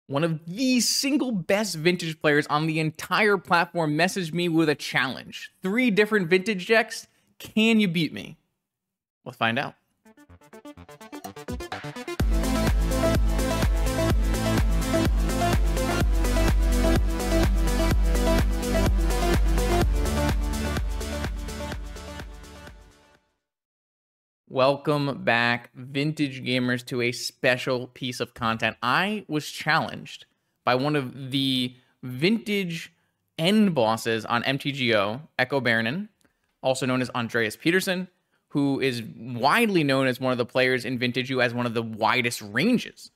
One of the single best vintage players on the entire platform messaged me with a challenge. 3 different vintage decks. Can you beat me? Let's find out. Welcome back, vintage gamers, to a special piece of content. I was challenged by one of the vintage end bosses on MTGO, Echo Baronin, also known as Andreas Peterson, who is widely known as one of the players in vintage who has one of the widest ranges.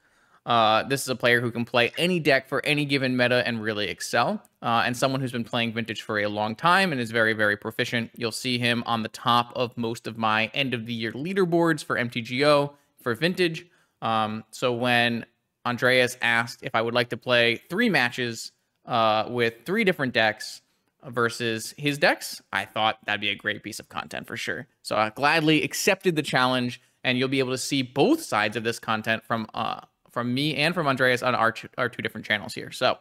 This is a player who can play any deck for any given meta and really excel, and someone who's been playing vintage for a long time and is very, very proficient. You'll see him on the top of most of my end-of-the-year leaderboards for MTGO for vintage. So when Andreas asked if I would like to play 3 matches with 3 different decks versus his decks, I thought that'd be a great piece of content for sure. So I gladly accepted the challenge, and you'll be able to see both sides of this content from me and from Andreas on our 2 different channels here. So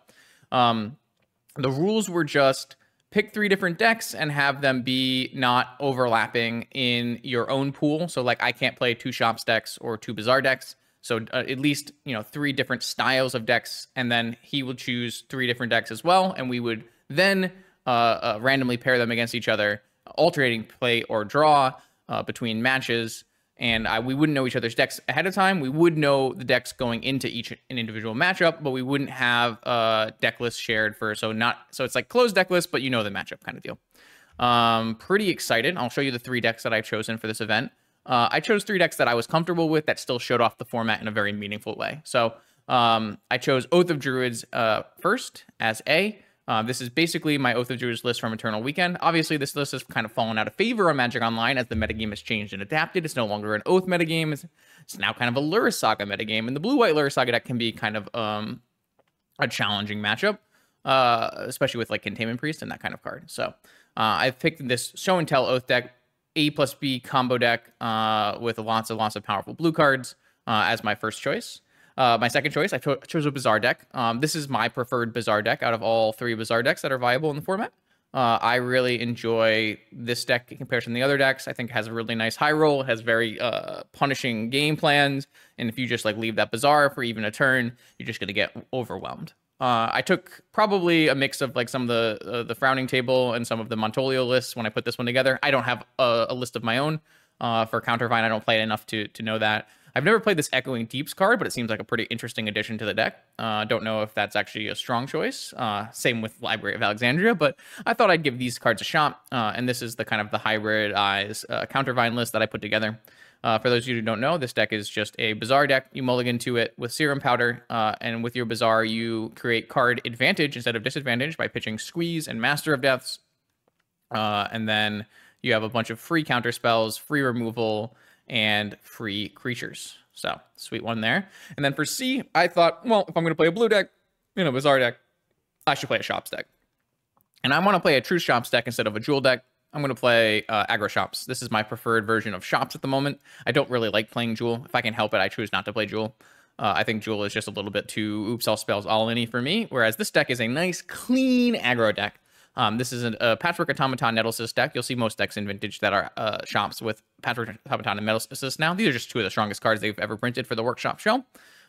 the rules were just pick 3 different decks and have them be not overlapping in your own pool. So like I can't play 2 Shops decks or 2 Bazaar decks. So at least, 3 different styles of decks, and then he will choose 3 different decks as well. And we would then randomly pair them against each other, alternating play or draw between matches. And we wouldn't know each other's decks ahead of time. We would know the decks going into an individual matchup, but we wouldn't have deck lists shared so it's like closed deck list, but you know the matchup kind of deal. Pretty excited. I'll show you the 3 decks that I've chosen for this event. I chose 3 decks that I was comfortable with that still showed off the format in a very meaningful way. So I chose Oath of Druids first as A. This is basically my Oath of Druids list from Eternal Weekend. Obviously, this list has kind of fallen out of favor on Magic Online as the metagame has changed and adapted. It's no longer an Oath metagame. It's now kind of a Lurrus Saga metagame, and the blue-white Lurrus Saga deck can be kind of a challenging matchup, especially with like Containment Priest and that kind of card. So I've picked this Show and Tell Oath deck, A+B combo deck with lots of powerful blue cards as my first choice. My second choice, I chose a Bazaar deck. This is my preferred Bazaar deck out of all 3 Bazaar decks that are viable in the format. I really enjoy this deck in comparison to the other decks. I think it has a really nice high roll. It has very punishing game plans. And if you just like leave that Bazaar for even a turn, you're just going to get overwhelmed. I took probably a mix of like some of the Frowning Table and some of the Montolio lists when I put this one together. I don't have a list of my own for Countervine. I don't play it enough to know that. I've never played this Echoing Deeps card, but it seems like a pretty interesting addition to the deck. Don't know if that's actually a strong choice. Same with Library of Alexandria, but I thought I'd give these cards a shot. And this is the kind of the hybrid-ized Countervine list that I put together. For those of you who don't know, this deck is just a Bazaar deck. You mulligan to it with Serum Powder, and with your Bazaar, you create card advantage instead of disadvantage by pitching Squeeze and Master of Deaths. And then you have a bunch of free counter spells, free removal, and free creatures. So, sweet one there. And then for C, I thought, well, if I'm going to play a blue deck, Bazaar deck, I should play a Shops deck. And I want to play a true Shops deck instead of a Jewel deck. I'm going to play Aggro Shops. This is my preferred version of Shops at the moment. I don't really like playing Jewel. If I can help it, I choose not to play Jewel. I think Jewel is just a little bit too oops all spells all in-y for me, whereas this deck is a nice, clean aggro deck. This is a Patchwork Automaton Nettlecyst deck. You'll see most decks in Vintage that are Shops with Patchwork Automaton and Nettlecyst now. These are just 2 of the strongest cards they've ever printed for the Workshop shell.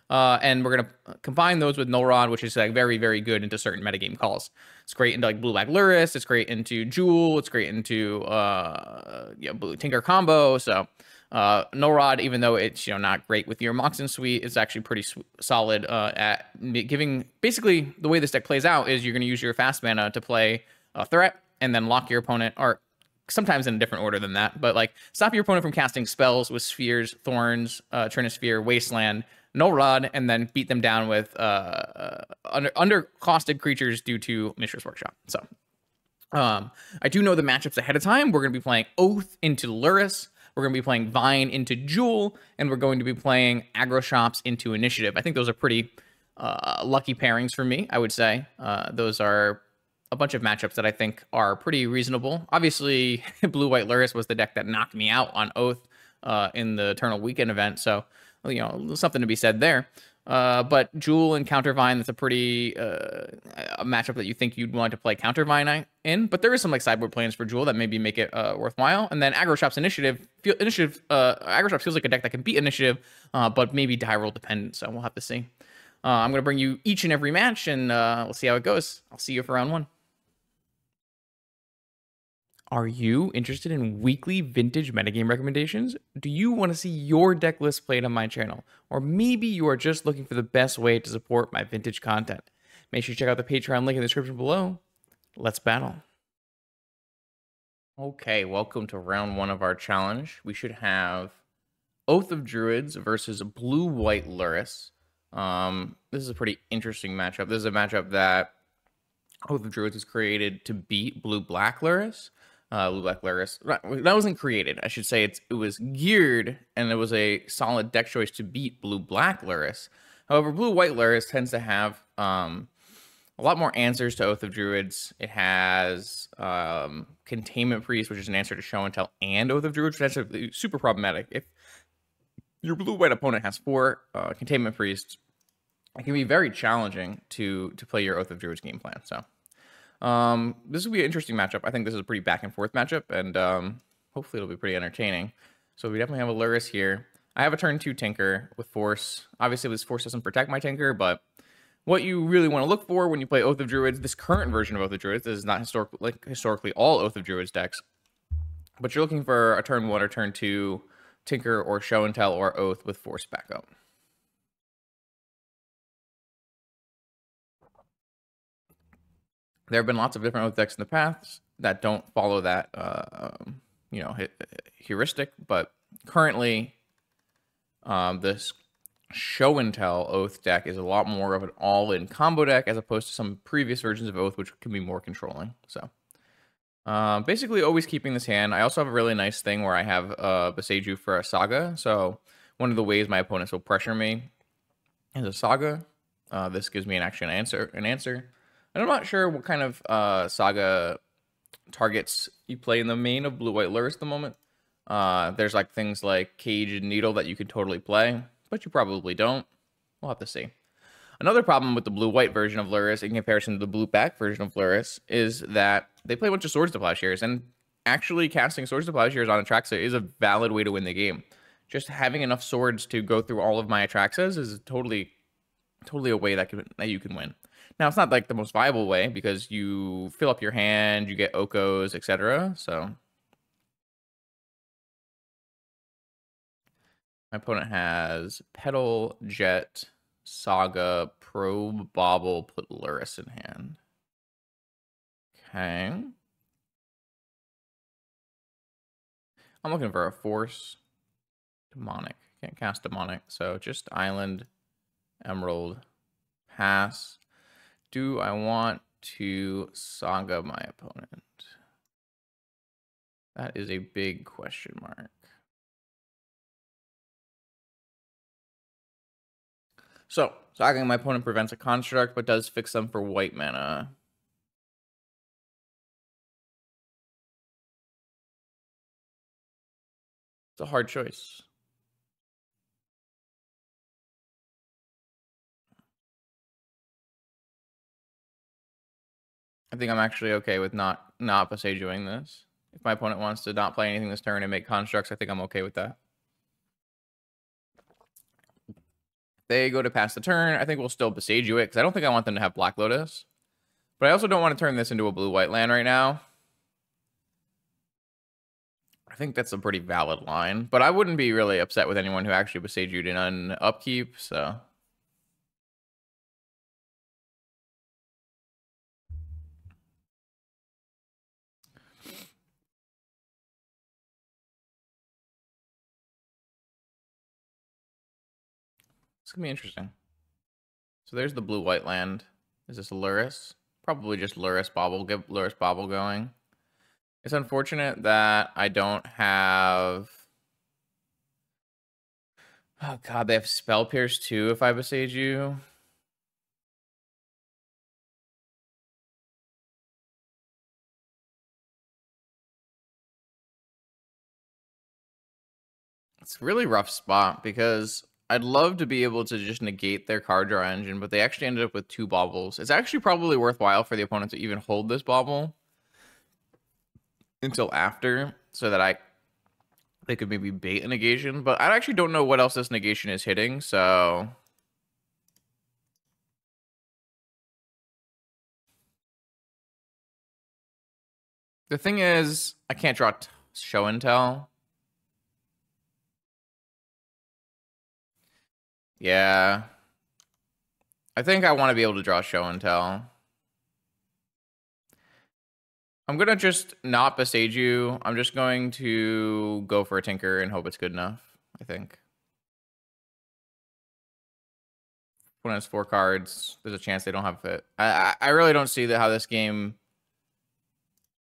And we're going to combine those with Null Rod, which is like very, very good into certain metagame calls. It's great into like Blue-Black Lurrus. It's great into Jewel. It's great into Blue Tinker combo. So Null Rod, even though it's not great with your Moxen suite, it's actually pretty solid at giving. Basically, the way this deck plays out is you're going to use your fast mana to play a threat and then lock your opponent, or sometimes in a different order than that, but like stop your opponent from casting spells with Spheres, Thorns, Trinisphere, Wasteland, Null Rod, and then beat them down with undercosted creatures due to Mishra's Workshop. So I do know the matchups ahead of time. We're going to be playing Oath into Lurrus. We're going to be playing Vine into Jewel, and we're going to be playing Aggro Shops into Initiative. I think those are pretty lucky pairings for me, I would say. Those are a bunch of matchups that I think are pretty reasonable. Obviously, Blue-White Lurrus was the deck that knocked me out on Oath in the Eternal Weekend event, so something to be said there. But Jewel and Countervine, that's a pretty a matchup that you think you'd want to play Countervine in. But there is some like sideboard plans for Jewel that maybe make it worthwhile. And then Aggro Shop's Aggro Shop feels like a deck that can beat Initiative, but maybe die roll dependent. So we'll have to see. I'm gonna bring you each and every match, and we'll see how it goes. I'll see you for round 1. Are you interested in weekly vintage metagame recommendations? Do you want to see your deck list played on my channel? Or maybe you are just looking for the best way to support my vintage content. Make sure you check out the Patreon link in the description below. Let's battle. Okay, welcome to round 1 of our challenge. We should have Oath of Druids versus Blue-White Lurrus. This is a pretty interesting matchup. This is a matchup that Oath of Druids was created to beat Blue-Black Lurrus. Blue-Black Lurrus. That wasn't created. I should say it was geared, and it was a solid deck choice to beat Blue-Black Lurrus. However, Blue-White Lurrus tends to have a lot more answers to Oath of Druids. It has Containment Priest, which is an answer to Show and Tell and Oath of Druids, which is super problematic. If your Blue-White opponent has 4 Containment Priests, it can be very challenging to play your Oath of Druids game plan. So this will be an interesting matchup. I think this is a pretty back and forth matchup, and hopefully it'll be pretty entertaining. So we definitely have a Lurrus here. I have a turn 2 Tinker with Force. Obviously, this Force doesn't protect my Tinker, but what you really want to look for when you play Oath of Druids, this current version of Oath of Druids, this is not historically all Oath of Druids decks, but you're looking for a turn 1 or turn 2 Tinker or Show and Tell or Oath with Force backup. There have been lots of different Oath decks in the past that don't follow that, heuristic, but currently, this Show and Tell Oath deck is a lot more of an all-in combo deck as opposed to some previous versions of Oath, which can be more controlling. So, basically, always keeping this hand. I also have a really nice thing where I have Beseiju for a Saga. So, one of the ways my opponents will pressure me is a Saga. This gives me an answer. And I'm not sure what kind of Saga targets you play in the main of Blue-White Lurrus at the moment. There's like things like Cage and Needle that you could totally play, but you probably don't. We'll have to see. Another problem with the Blue-White version of Lurrus in comparison to the Blue-Black version of Lurrus is that they play a bunch of Swords to Plowshares, and actually casting Swords to Plowshares on Atraxa is a valid way to win the game. Just having enough swords to go through all of my Atraxas is totally a way that you can win. Now, it's not like the most viable way because you fill up your hand, you get Okos, etc. So my opponent has Petal, Jet, Saga, Probe, Bobble, put Lurrus in hand. Okay. I'm looking for a Force. Demonic. Can't cast Demonic, so just Island, Emerald, pass. Do I want to Saga my opponent? That is a big question mark. So, Sagaing my opponent prevents a construct, but does fix them for white mana. It's a hard choice. I think I'm actually okay with not Besejuing this. If my opponent wants to not play anything this turn and make constructs, I think I'm okay with that. They go to pass the turn. I think we'll still Beseju it because I don't think I want them to have Black Lotus. But I also don't want to turn this into a blue-white land right now. I think that's a pretty valid line. But I wouldn't be really upset with anyone who actually Beseju'd in an upkeep, so... It's going to be interesting. So there's the blue-white land. Is this a Lurrus? Probably just Lurrus Bobble. Get Lurrus Bobble going. It's unfortunate that I don't have... Oh god, they have Spell Pierce too if I Beseju. It's a really rough spot because I'd love to be able to just negate their card draw engine, but they actually ended up with 2 baubles. It's actually probably worthwhile for the opponent to even hold this bauble until after, so that they could maybe bait a negation. But I actually don't know what else this negation is hitting, so the thing is, I can't draw show and tell. Yeah. I think I want to be able to draw show and tell. I'm going to just not besage you. I'm just going to go for a tinker and hope it's good enough, I think. When it's 4 cards, there's a chance they don't have fit. I really don't see how this game...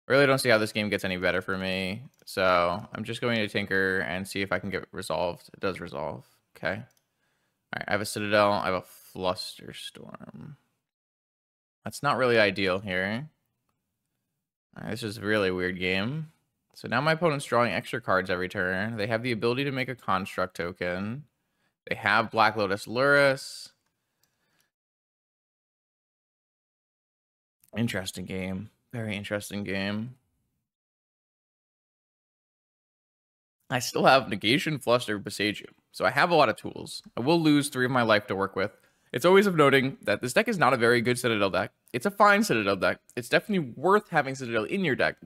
Really don't see how this game gets any better for me. So I'm just going to tinker and see if I can get resolved. It does resolve. Okay. All right, I have a Citadel. I have a Flusterstorm. That's not really ideal here. All right, this is a really weird game. So now my opponent's drawing extra cards every turn. They have the ability to make a construct token. They have Black Lotus Lurrus. Interesting game. Very interesting game. I still have Negation, Fluster, Besage You. So I have a lot of tools. I will lose 3 of my life to work with. It's always of noting that this deck is not a very good Citadel deck. It's a fine Citadel deck. It's definitely worth having Citadel in your deck.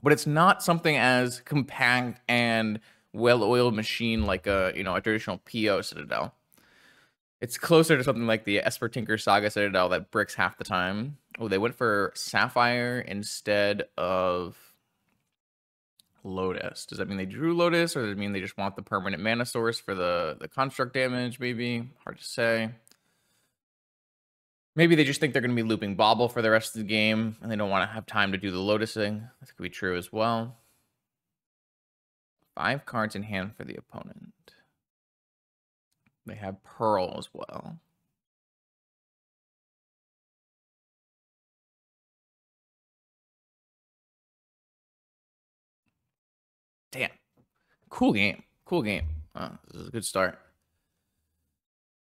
But it's not something as compact and well-oiled machine like a traditional PO Citadel. It's closer to something like the Esper Tinker Saga Citadel that bricks half the time. Oh, they went for Sapphire instead of Lotus. Does that mean they drew Lotus, or does it mean they just want the permanent mana source for the construct damage, maybe? Hard to say. Maybe they just think they're going to be looping Bobble for the rest of the game, and they don't want to have time to do the Lotusing. That could be true as well. 5 cards in hand for the opponent. They have Pearl as well. Damn. Cool game. Cool game. This is a good start.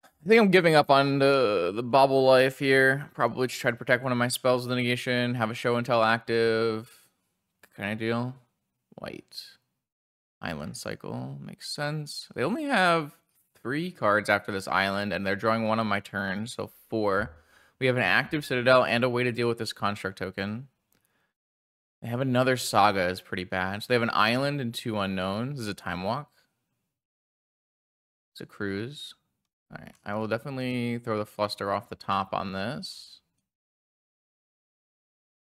I think I'm giving up on the Bobble life here. Probably just try to protect one of my spells with the negation. Have a show and tell active. Kind of deal. White. Island cycle. Makes sense. They only have 3 cards after this island, and they're drawing 1 on my turn, so 4. We have an active Citadel and a way to deal with this construct token. They have another Saga is pretty bad. So they have an island and 2 unknowns. This is a time walk. It's a cruise. All right, I will definitely throw the Fluster off the top on this.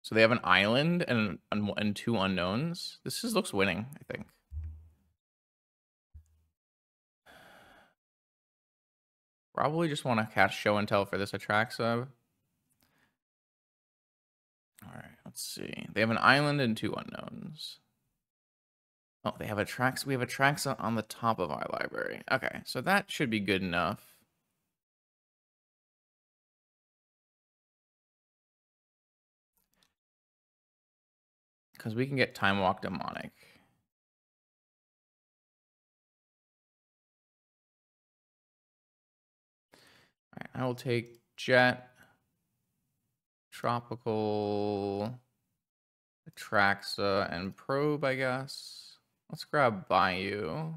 So they have an island and 2 unknowns. This looks winning, I think. Probably just want to cast Show and Tell for this Atraxa. All right, let's see. They have an island and 2 unknowns. Oh, they have Atraxa. We have Atraxa on the top of our library. Okay, so that should be good enough. Because we can get Time Walk Demonic. All right, I will take Jet, Tropical, Atraxa, and Probe, I guess. Let's grab Bayou.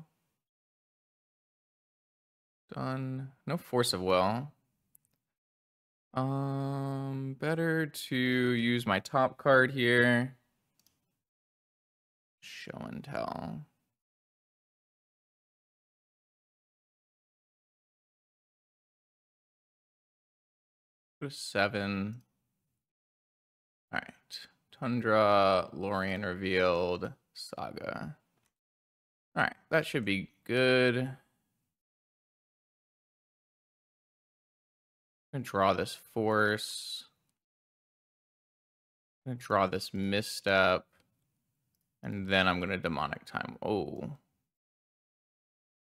Done. No Force of Will. Better to use my top card here. Show and Tell. Go to 7. All right. Tundra, Lorien Revealed, Saga. All right, that should be good. I'm gonna draw this Force. I'm gonna draw this Misstep. And then I'm gonna Demonic Time. Oh.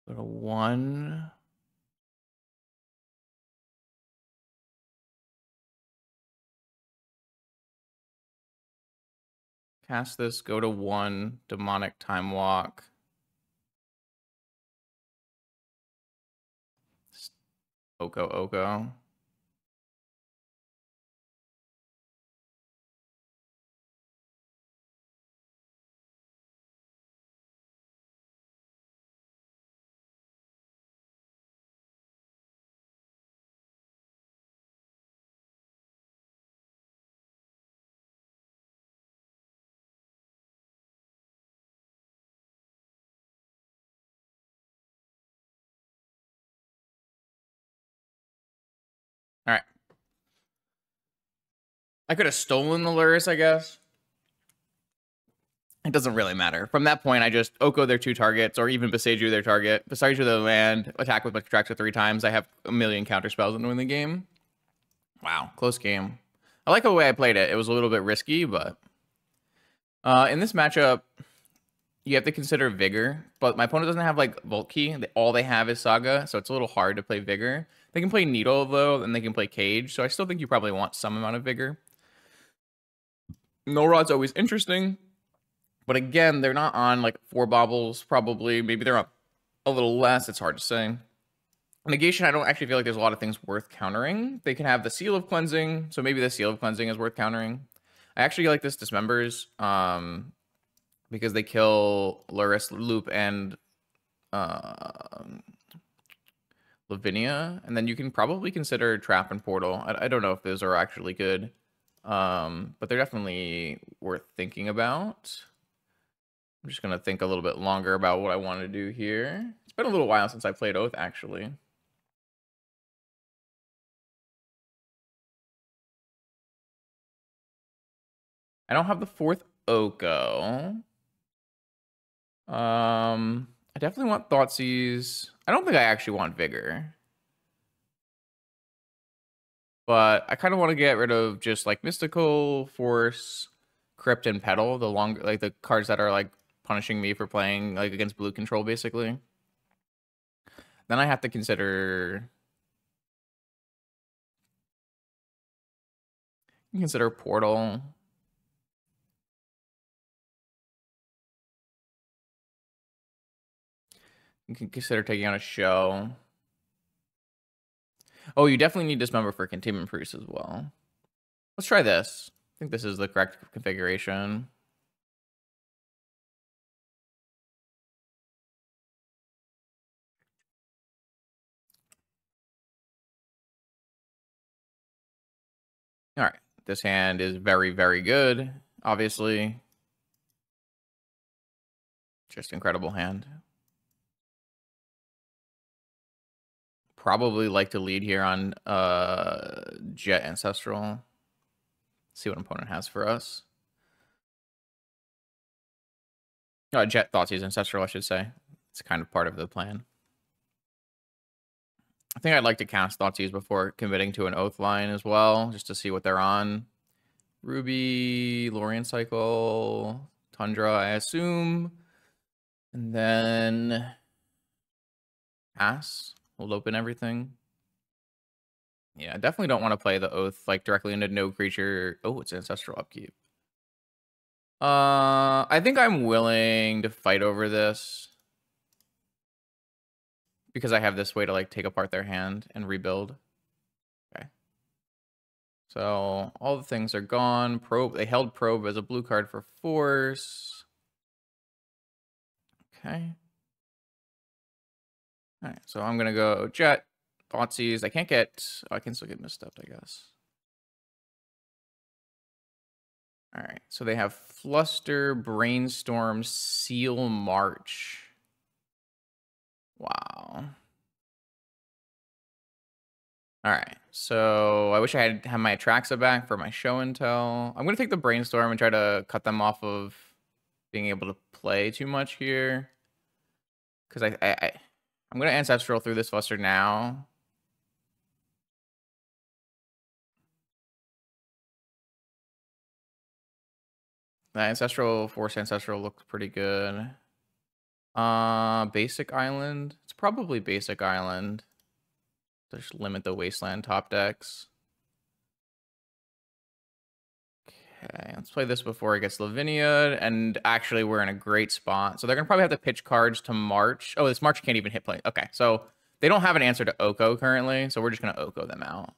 Go to 1. Cast this, go to 1, Demonic Time Walk. Oko. All right. I could have stolen the Lurrus, I guess. It doesn't really matter. From that point, I just Oko their 2 targets, or even Beseju their target. Beseju their land, attack with my Contractor 3 times. I have a million counter spells and win the game. Wow, close game. I like the way I played it. It was a little bit risky, but in this matchup, you have to consider Vigor. But my opponent doesn't have like Vault Key. All they have is Saga, so it's a little hard to play Vigor. They can play Needle though, and they can play Cage. So I still think you probably want some amount of Vigor. No Rod's always interesting. But again, they're not on like 4 baubles, probably. Maybe they're on a little less. It's hard to say. Negation, I don't actually feel like there's a lot of things worth countering. They can have the Seal of Cleansing, so maybe the Seal of Cleansing is worth countering. I actually like this Dismembers because they kill Lurrus, Loop, and Lavinia. And then you can probably consider Trap and Portal. I don't know if those are actually good, but they're definitely worth thinking about. I'm just going to think a little bit longer about what I want to do here. It's been a little while since I played Oath, actually. I don't have the 4th Oko. I definitely want Thoughtseize. I don't think I actually want Vigor. But I kind of want to get rid of just like Mystical, Force, Crypt, and Petal. The longer, like the cards that are like punishing me for playing like against blue control, basically. Then I have to consider Portal. You can consider taking on a show. Oh, you definitely need Dismember for Containment Priest as well. Let's try this. I think this is the correct configuration. All right. This hand is very, very good, obviously. Just incredible hand. Probably like to lead here on Jet Ancestral. See what opponent has for us. Jet Thoughtseize Ancestral, I should say. It's kind of part of the plan. I think I'd like to cast Thoughtseize before committing to an Oath line as well, just to see what they're on. Ruby, Lorien Cycle, Tundra, I assume. And then pass. We'll open everything. Yeah, I definitely don't want to play the Oath like directly into no creature. Oh, it's Ancestral Upkeep. I think I'm willing to fight over this because I have this way to like take apart their hand and rebuild. Okay. So all the things are gone. Probe. They held Probe as a blue card for Force. Okay. All right. So I'm gonna go Jet, Thoughtseize. I can't get. Oh, I can still get misstepped, I guess. All right. So they have Fluster, Brainstorm, Seal, March. Wow. All right. So I wish I had my Atraxa back for my show and tell. I'm going to take the Brainstorm and try to cut them off of being able to play too much here. Because I'm going to Ancestral through this Fluster now. The Ancestral, Force Ancestral looks pretty good. Basic Island. It's probably Basic Island. Just limit the Wasteland top decks. Okay, let's play this before it gets Lavinia, and actually we're in a great spot. So they're gonna probably have to pitch cards to March. Oh, this March can't even hit play. Okay, so They don't have an answer to Oko currently, so we're just going to Oko them out.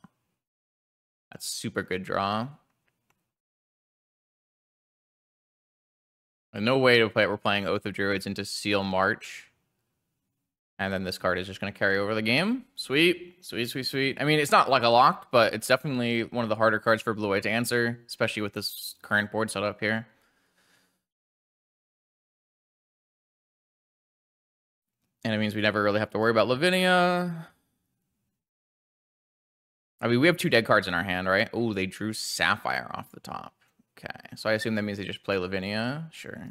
That's super good draw. No way to play it. We're playing Oath of Druids into Seal March. And then this card is just going to carry over the game. Sweet, sweet, sweet, sweet. I mean, it's not like a lock, but it's definitely one of the harder cards for blue-white to answer, especially with this current board setup here. And it means we never really have to worry about Lavinia. I mean, we have 2 dead cards in our hand, right? Oh, they drew Sapphire off the top. Okay, so I assume that means they just play Lavinia. Sure.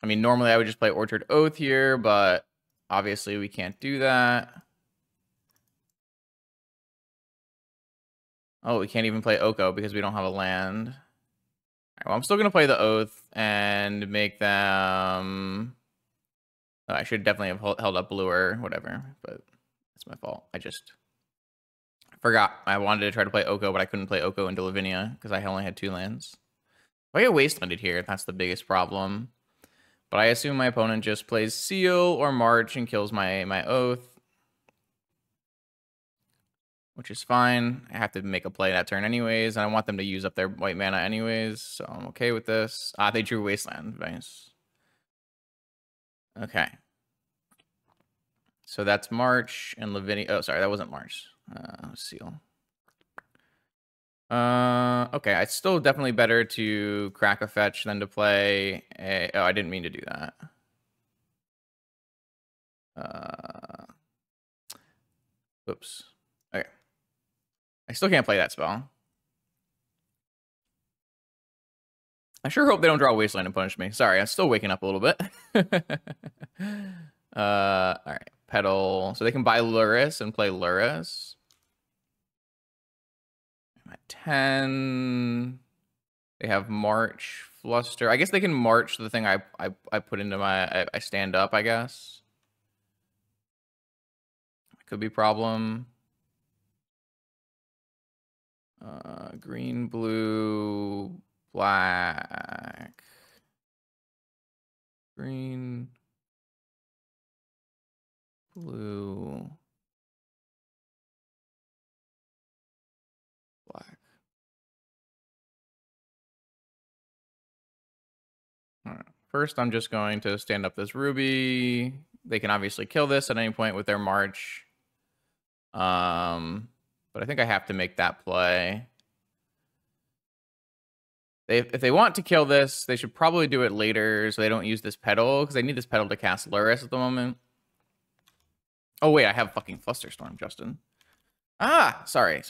I mean, normally I would just play Orchard Oath here, but obviously we can't do that. Oh, we can't even play Oko because we don't have a land. All right, well, I'm still going to play the Oath and make them... Oh, I should definitely have held up blue or whatever, but that's my fault. I just forgot. I wanted to try to play Oko, but I couldn't play Oko into Lavinia because I only had 2 lands. If I get wastelanded here, that's the biggest problem. But I assume my opponent just plays Seal or March and kills my Oath, which is fine. I have to make a play that turn anyways, and I want them to use up their white mana anyways, so I'm okay with this. Ah, they drew Wasteland. Nice. Okay. So that's March and Lavinia. Oh, sorry, that wasn't March. Seal. Okay, it's still definitely better to crack a fetch than to play a... Oh, I didn't mean to do that. Oops. Okay. I still can't play that spell. I sure hope they don't draw Wasteland and punish me. Sorry, I'm still waking up a little bit. All right. Petal. So they can buy Lurrus and play Lurrus. I'm at 10. They have March, Fluster. I guess they can March the thing I put into my... I stand up, I guess. Could be problem. Green, blue, black. Green, blue, black. All right. First, I'm just going to stand up this Ruby. They can obviously kill this at any point with their March. But I think I have to make that play. If they want to kill this, they should probably do it later so they don't use this Petal, because they need this Petal to cast Lurrus at the moment. Oh, wait, I have fucking Flusterstorm, Justin. Ah, sorry.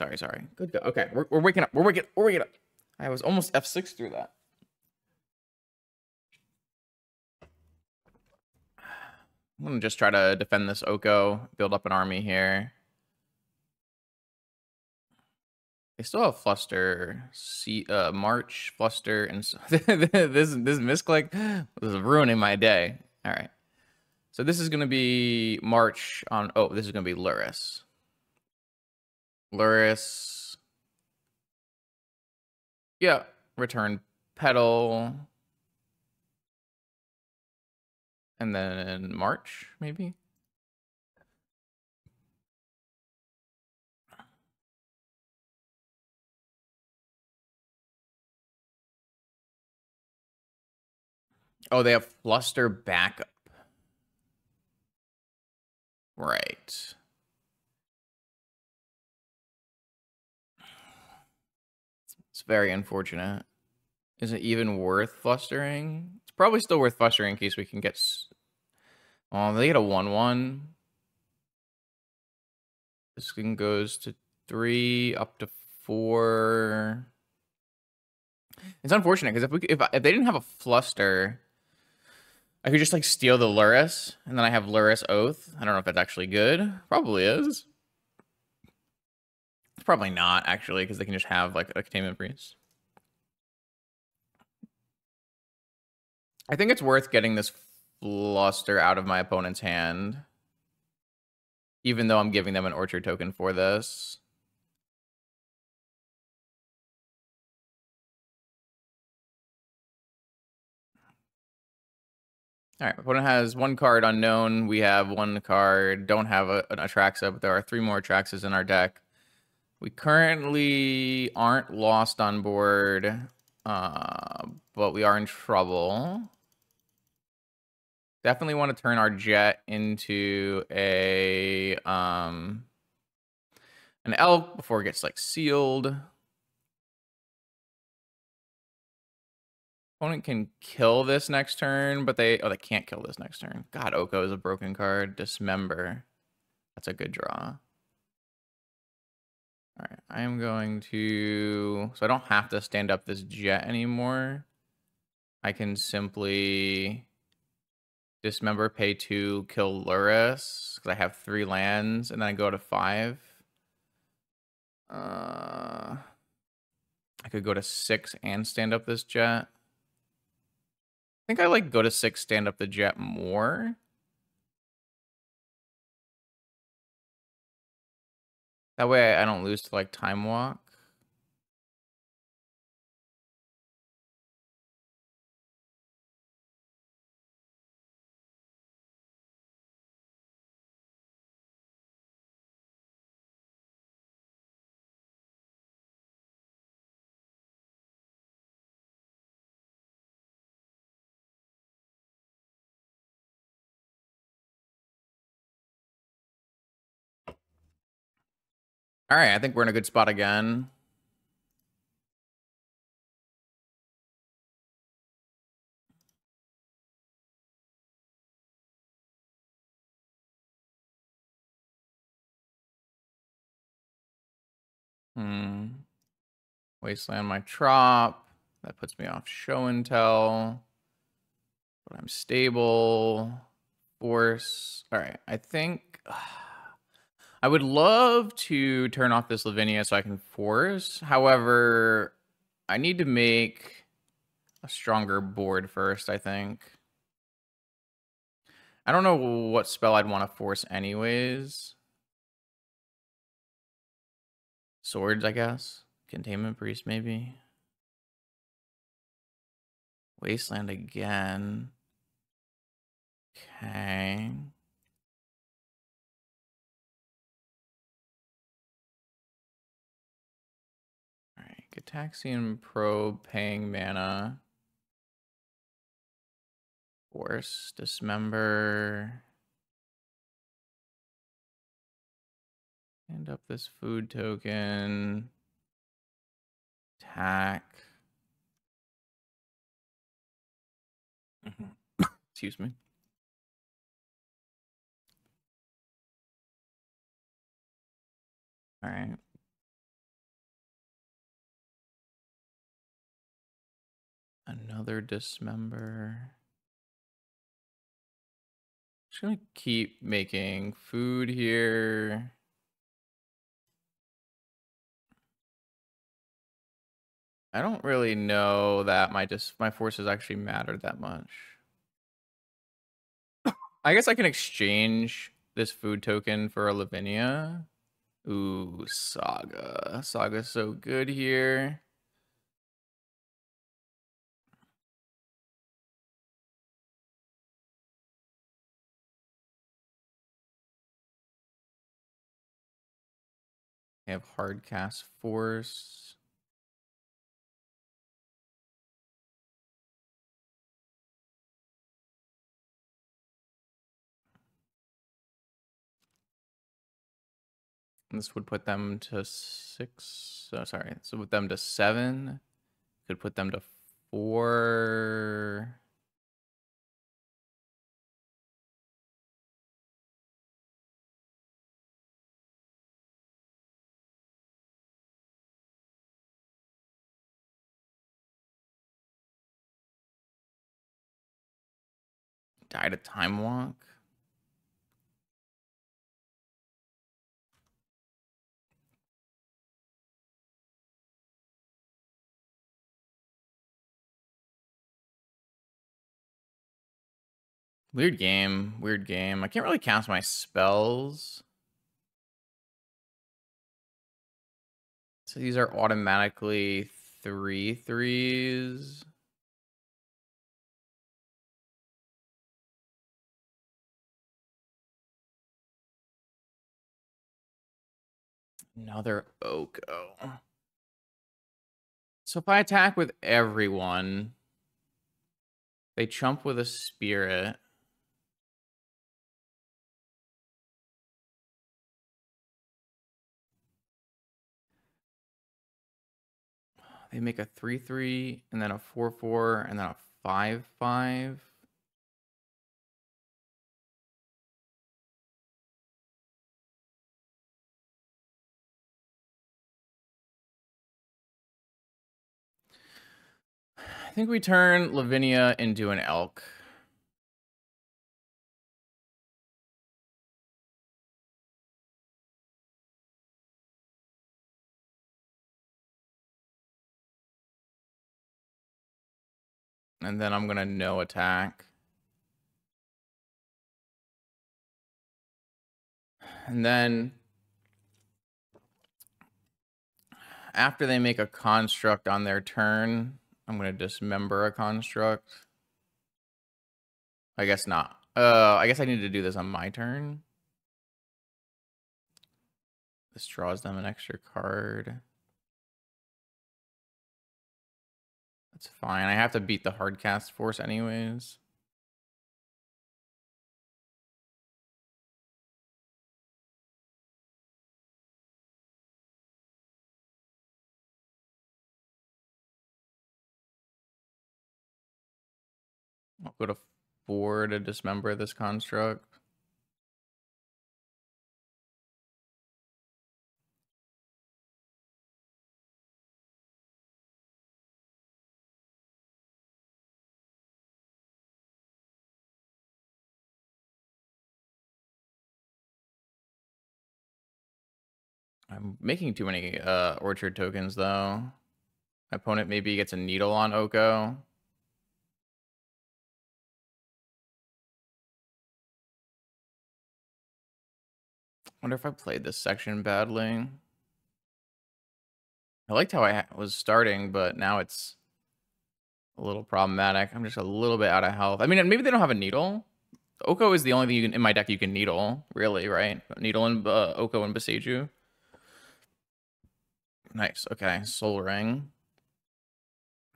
Good go. Okay, we're waking up. We're waking up. I was almost F6 through that. I'm going to just try to defend this Oko, build up an army here. They still have Fluster, March, Fluster, and so this misclick was ruining my day. All right. So this is going to be March on... Oh, this is going to be Lurrus. Lurrus. Yeah. Return Petal. And then March, maybe? Oh, they have Fluster backup. Right. It's very unfortunate. Is it even worth Flustering? It's probably still worth Flustering in case we can get... Oh, they get a 1/1. This thing goes to 3, up to 4. It's unfortunate because if they didn't have a Fluster, I could just like steal the Lurrus, and then I have Lurrus Oath. I don't know if that's actually good. Probably is. It's probably not actually, because they can just have like a Containment Priest. I think it's worth getting this Fluster out of my opponent's hand, even though I'm giving them an Orchard token for this. All right, opponent has one card unknown. We have one card, don't have an Atraxa, but there are 3 more Atraxas in our deck. We currently aren't lost on board, but we are in trouble. Definitely want to turn our jet into an elk before it gets like sealed. Opponent can kill this next turn, but they can't kill this next turn. God, Oko is a broken card. Dismember. That's a good draw. All right, I am going to, so I don't have to stand up this jet anymore. I can simply dismember, pay 2, kill Lurrus, because I have 3 lands, and then I go to 5. I could go to 6 and stand up this jet. I think I like go to 6, stand up the jet more. That way I don't lose to like Time Walk. All right, I think we're in a good spot again. Wasteland my trop. That puts me off show and tell. But I'm stable. Force. All right, I think I would love to turn off this Lavinia so I can force. However, I need to make a stronger board first, I think. I don't know what spell I'd want to force anyways. Swords, I guess. Containment Priest, maybe. Wasteland again. Okay. Alright, Gataxian Probe, paying mana. Force, Dismember. End up this food token. Attack. Excuse me. All right. Another Dismember. Just gonna keep making food here. I don't really know that my forces actually matter that much. I guess I can exchange this food token for a Lavinia. Ooh, Saga. Saga's so good here. I have hard cast force. And this would put them to 6. Oh, sorry. So with them to 7. Could put them to 4. Die to Time Walk. Weird game. Weird game. I can't really cast my spells. So these are automatically 3/3s. Another Oko. So if I attack with everyone, they chump with a spirit. They make a 3/3 and then a 4/4 and then a 5/5. I think we turn Lavinia into an elk. And then I'm gonna no attack. And then after they make a construct on their turn, I'm gonna dismember a construct. I guess not. I guess I need to do this on my turn. This draws them an extra card. That's fine. I have to beat the hardcast force anyways. I'll go to 4 to dismember this construct. I'm making too many orchard tokens though. My opponent maybe gets a needle on Oko. Wonder if I played this section badly. I liked how I was starting, but now it's a little problematic. I'm just a little bit out of health. I mean, maybe they don't have a needle. Oko is the only thing you can in my deck you can needle, really, right? Needle and Oko and Beseiju. Nice. Okay, Soul Ring.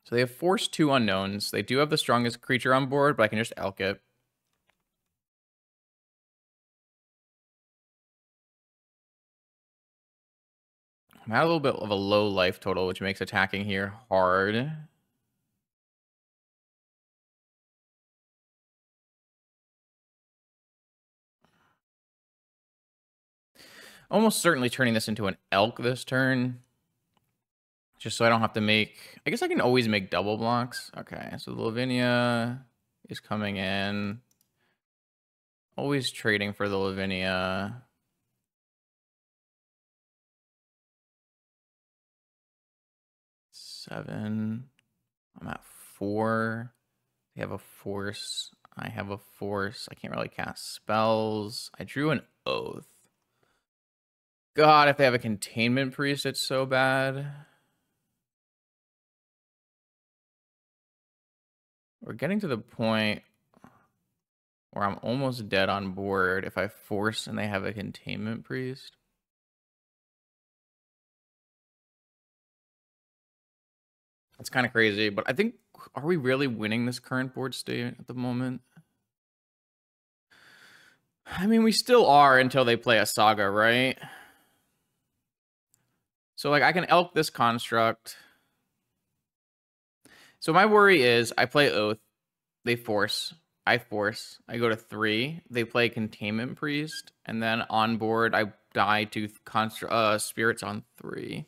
So they have forced 2 unknowns. They do have the strongest creature on board, but I can just elk it. I'm at a little bit of a low life total, which makes attacking here hard. Almost certainly turning this into an elk this turn. Just so I don't have to make... I guess I can always make double blocks. Okay, so Lavinia is coming in. Always trading for the Lavinia. Seven. I'm at 4. They have a force. I have a force. I can't really cast spells. I drew an oath. God, if they have a containment priest, it's so bad. We're getting to the point where I'm almost dead on board if I force and they have a containment priest. That's kind of crazy, but I think, are we really winning this current board state at the moment? I mean, we still are until they play a saga, right? So, like, I can elk this construct. So my worry is I play Oath, they force, I force, I go to 3, they play Containment Priest, and then on board I die to Spirits on 3.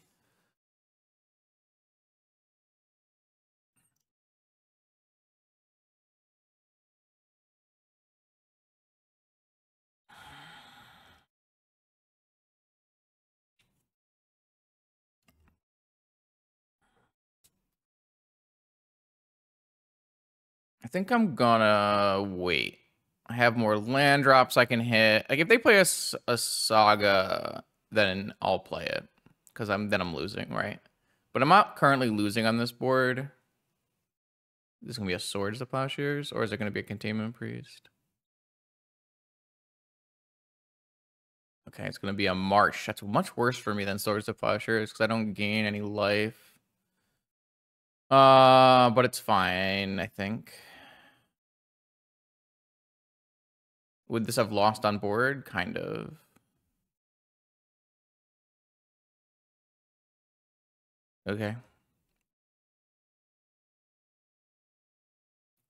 I think I'm gonna wait. I have more land drops I can hit. Like if they play a saga, then I'll play it because I'm losing, right? But I'm not currently losing on this board. Is this gonna be a Swords to Plowshares, or is it gonna be a Containment Priest? Okay, it's gonna be a March. That's much worse for me than Swords of Plowshares because I don't gain any life. But it's fine, I think. Would this have lost on board? Kind of. Okay.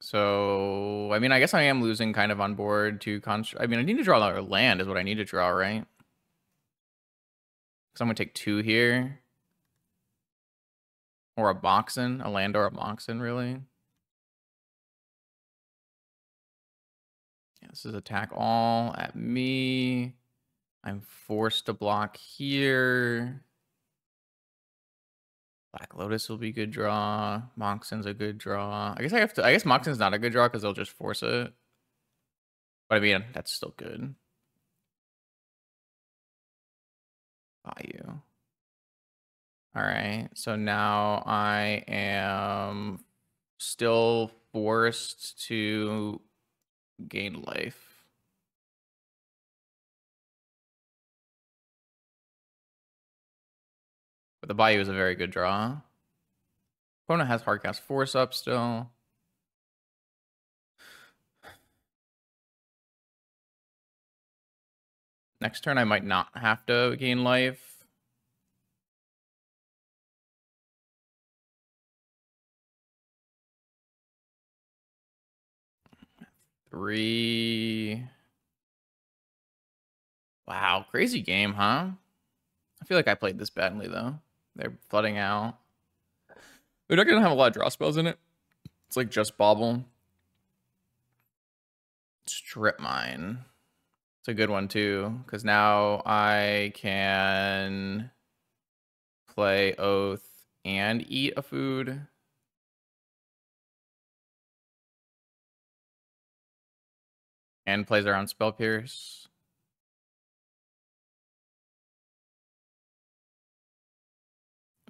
So, I mean, I guess I am losing kind of on board to I mean, I need to draw another land is what I need to draw, right? So I'm going to take 2 here. Or a Moxen. A land or a Moxen, really. Yeah, this is attack all at me. I'm forced to block here. Black Lotus will be good draw. Moxen's a good draw. I guess Moxen's not a good draw because they'll just force it. But I mean, that's still good. Bayou. All right, so now I am still forced to gain life. But the Bayou is a very good draw. Opponent has Hardcast Force up still. Next turn, I might not have to gain life. Three. Wow, crazy game, huh? I feel like I played this badly, though. They're flooding out. They're not going to have a lot of draw spells in it. It's like just Bobble. Strip Mine. It's a good one, too, because now I can play Oath and eat a food. And plays around Spell Pierce.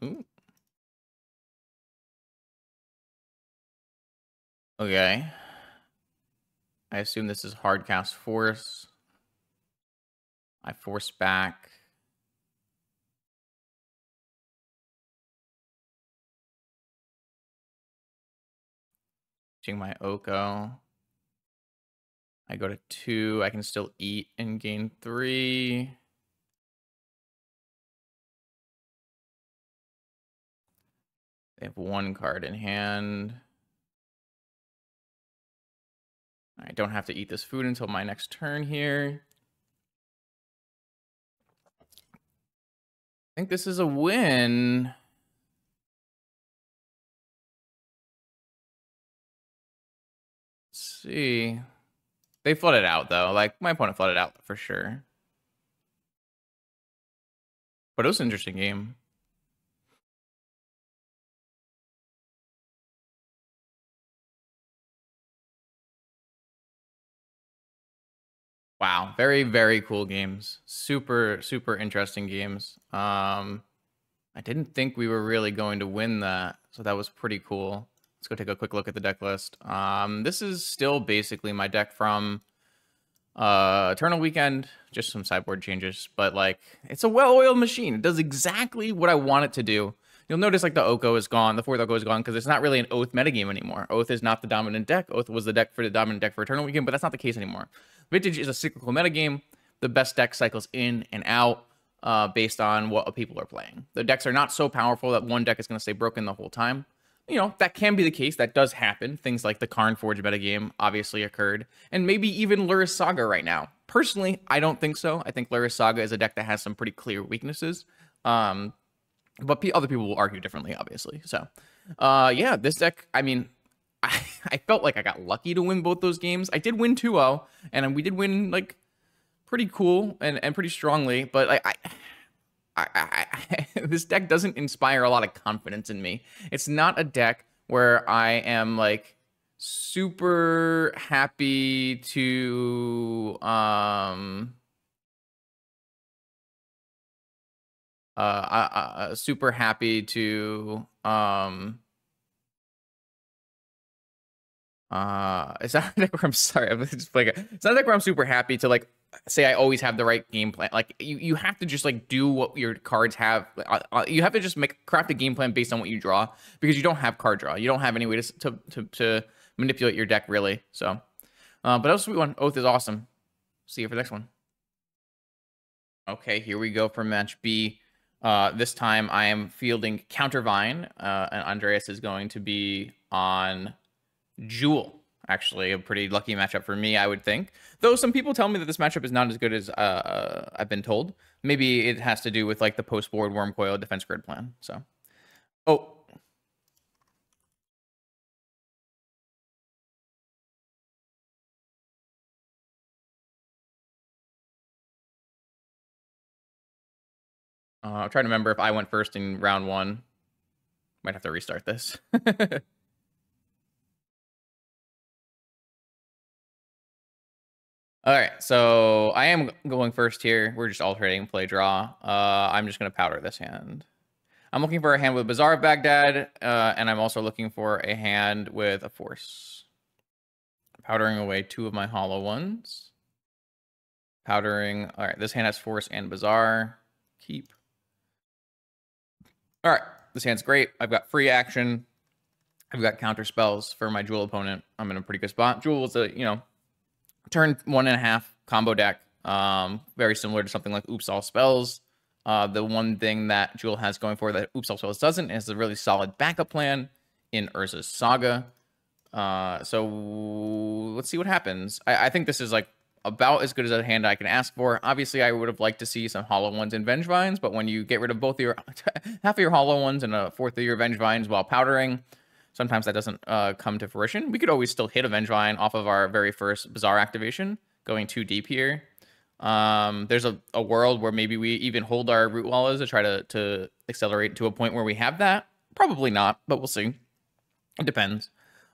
Ooh. Okay. I assume this is Hardcast Force. I force back. My Oko. I go to 2. I can still eat and gain 3. They have 1 card in hand. I don't have to eat this food until my next turn here. I think this is a win. Let's see. They flooded out, though. Like, my opponent flooded out for sure. But it was an interesting game. Wow. Very, very cool games. Super, super interesting games. I didn't think we were really going to win that, so that was pretty cool. Let's go take a quick look at the deck list. This is still basically my deck from Eternal Weekend, just some sideboard changes, but like it's a well-oiled machine. It does exactly what I want it to do. You'll notice like the Oko is gone, the 4th Oko is gone because it's not really an Oath metagame anymore. Oath is not the dominant deck. Oath was the deck for the dominant deck for Eternal Weekend, but that's not the case anymore. Vintage is a cyclical metagame. The best deck cycles in and out based on what people are playing. The decks are not so powerful that one deck is going to stay broken the whole time. You know, that can be the case. That does happen. Things like the Karn Forge metagame obviously occurred. And maybe even Lurrus Saga right now. Personally, I don't think so. I think Lurrus Saga is a deck that has some pretty clear weaknesses. But other people will argue differently, obviously. So, yeah, this deck, I mean, I felt like I got lucky to win both those games. I did win 2-0, and we did win, like, pretty cool and pretty strongly. But like, this deck doesn't inspire a lot of confidence in me. It's not a deck where I am like super happy to super happy to it's not a deck where I'm sorry, I'm just like it's not a deck where I'm super happy to like say I always have the right game plan. Like you have to just like do what your cards have. You have to just craft a game plan based on what you draw, because you don't have card draw. You don't have any way to manipulate your deck really. So, but that was a sweet one. Oath is awesome. See you for the next one. Okay, here we go for match B. This time I am fielding Countervine, and Andreas is going to be on Jewel. Actually, a pretty lucky matchup for me, I would think. Though some people tell me that this matchup is not as good as I've been told. Maybe it has to do with like the post-board Wormcoil defense grid plan. So, oh. I'm trying to remember if I went first in round 1. Might have to restart this. All right, so I am going first here. We're just alternating play draw. I'm just going to powder this hand. I'm looking for a hand with Bazaar of Baghdad, and I'm also looking for a hand with a force. Powdering away 2 of my hollow ones. Powdering. All right, this hand has force and Bazaar. Keep. All right, this hand's great. I've got free action. I've got counter spells for my Jewel opponent. I'm in a pretty good spot. Jewel is a, turn 1.5 combo deck. Very similar to something like Oops All Spells. The one thing that Jewel has going for that Oops All Spells doesn't is a really solid backup plan in Urza's Saga. So let's see what happens. I think this is like about as good as a hand I can ask for. Obviously, I would have liked to see some hollow ones and Vengevines, but when you get rid of both of your half of your hollow ones and a fourth of your Vengevines while powdering, sometimes that doesn't come to fruition. We could always still hit a Vengevine off of our very first Bazaar activation, going too deep here. There's a world where maybe we even hold our Root Wallas to try to accelerate to a point where we have that. Probably not, but we'll see. It depends.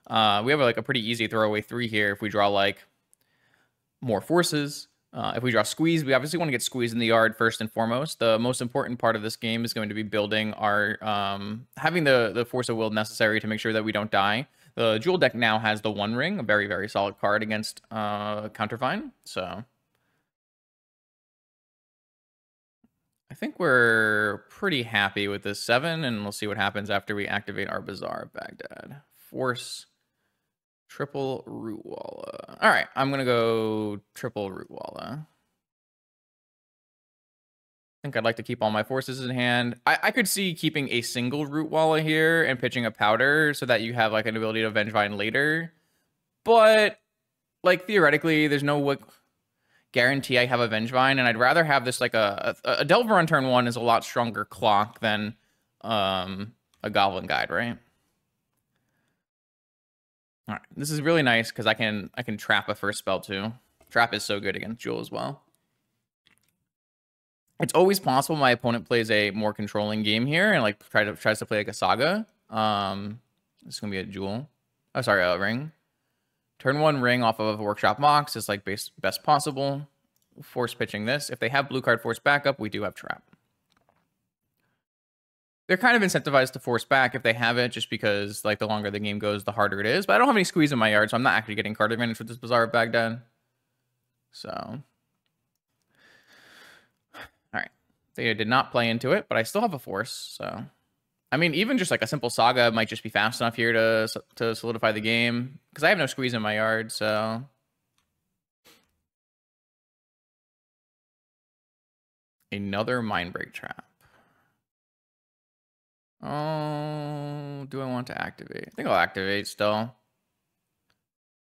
We have like a pretty easy throwaway 3 here if we draw like more forces. If we draw Squeeze, we obviously want to get Squeeze in the yard first and foremost. The most important part of this game is going to be building our having the force of will necessary to make sure that we don't die. The Jewel deck now has the One Ring, a very, very solid card against Countervine. So I think we're pretty happy with this 7, and we'll see what happens after we activate our Bazaar of Baghdad. Force. Triple Root Walla. All right, I'm going to go triple Root Walla. I think I'd like to keep all my forces in hand. I could see keeping a single Root Walla here and pitching a powder so that you have like an ability to Vengevine later. But like theoretically, there's no guarantee I have a Vengevine, and I'd rather have this like a Delver on turn 1 is a lot stronger clock than a Goblin Guide, right? All right, this is really nice because I can trap a first spell too. Trap is so good against Jewel as well. It's always possible my opponent plays a more controlling game here and like tries to play like a Saga. It's gonna be a Jewel. Oh, sorry, a Ring. Turn 1 Ring off of a Workshop Mox is like best possible. Force pitching this. If they have blue card force backup, we do have trap. They're kind of incentivized to force back if they have it, just because like the longer the game goes, the harder it is. But I don't have any Squeeze in my yard, so I'm not actually getting card advantage with this Bazaar of Baghdad. So, all right, they did not play into it, but I still have a force. So, I mean, even just like a simple Saga might just be fast enough here to solidify the game because I have no Squeeze in my yard. So, another Mindbreak trap. Oh, do I want to activate? I think I'll activate still.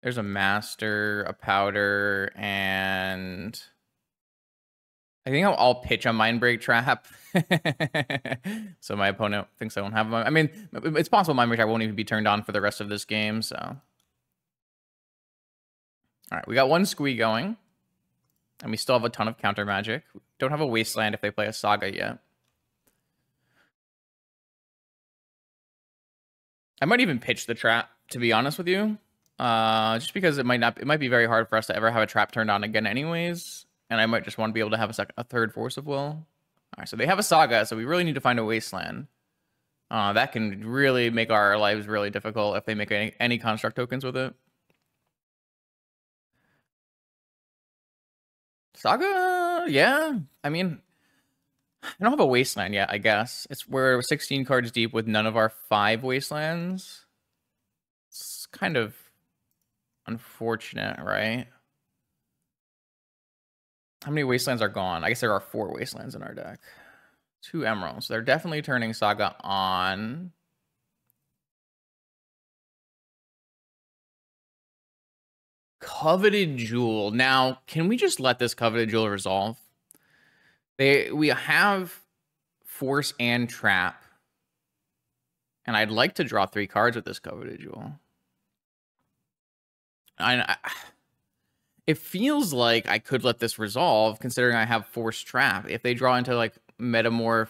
There's a Master, a Powder, and I think I'll pitch a Mindbreak trap. So my opponent thinks I won't have one. I mean, it's possible Mindbreak trap won't even be turned on for the rest of this game, so. All right, we got one Squee going. And we still have a ton of counter magic. Don't have a Wasteland if they play a Saga yet. I might even pitch the trap, to be honest with you. Just because it might be very hard for us to ever have a trap turned on again anyways. And I might just want to be able to have a third Force of Will. All right, so they have a Saga, so we really need to find a Wasteland. That can really make our lives really difficult if they make any construct tokens with it. Saga, yeah. I mean, I don't have a wasteland yet, I guess. We're 16 cards deep with none of our 5 wastelands. It's kind of unfortunate, right? How many wastelands are gone? I guess there are 4 wastelands in our deck. 2 emeralds. They're definitely turning Saga on. Coveted Jewel. Now, can we just let this Coveted Jewel resolve? We have Force and Trap. And I'd like to draw 3 cards with this Coveted Jewel. It feels like I could let this resolve, considering I have Force Trap. If they draw into, like, Metamorph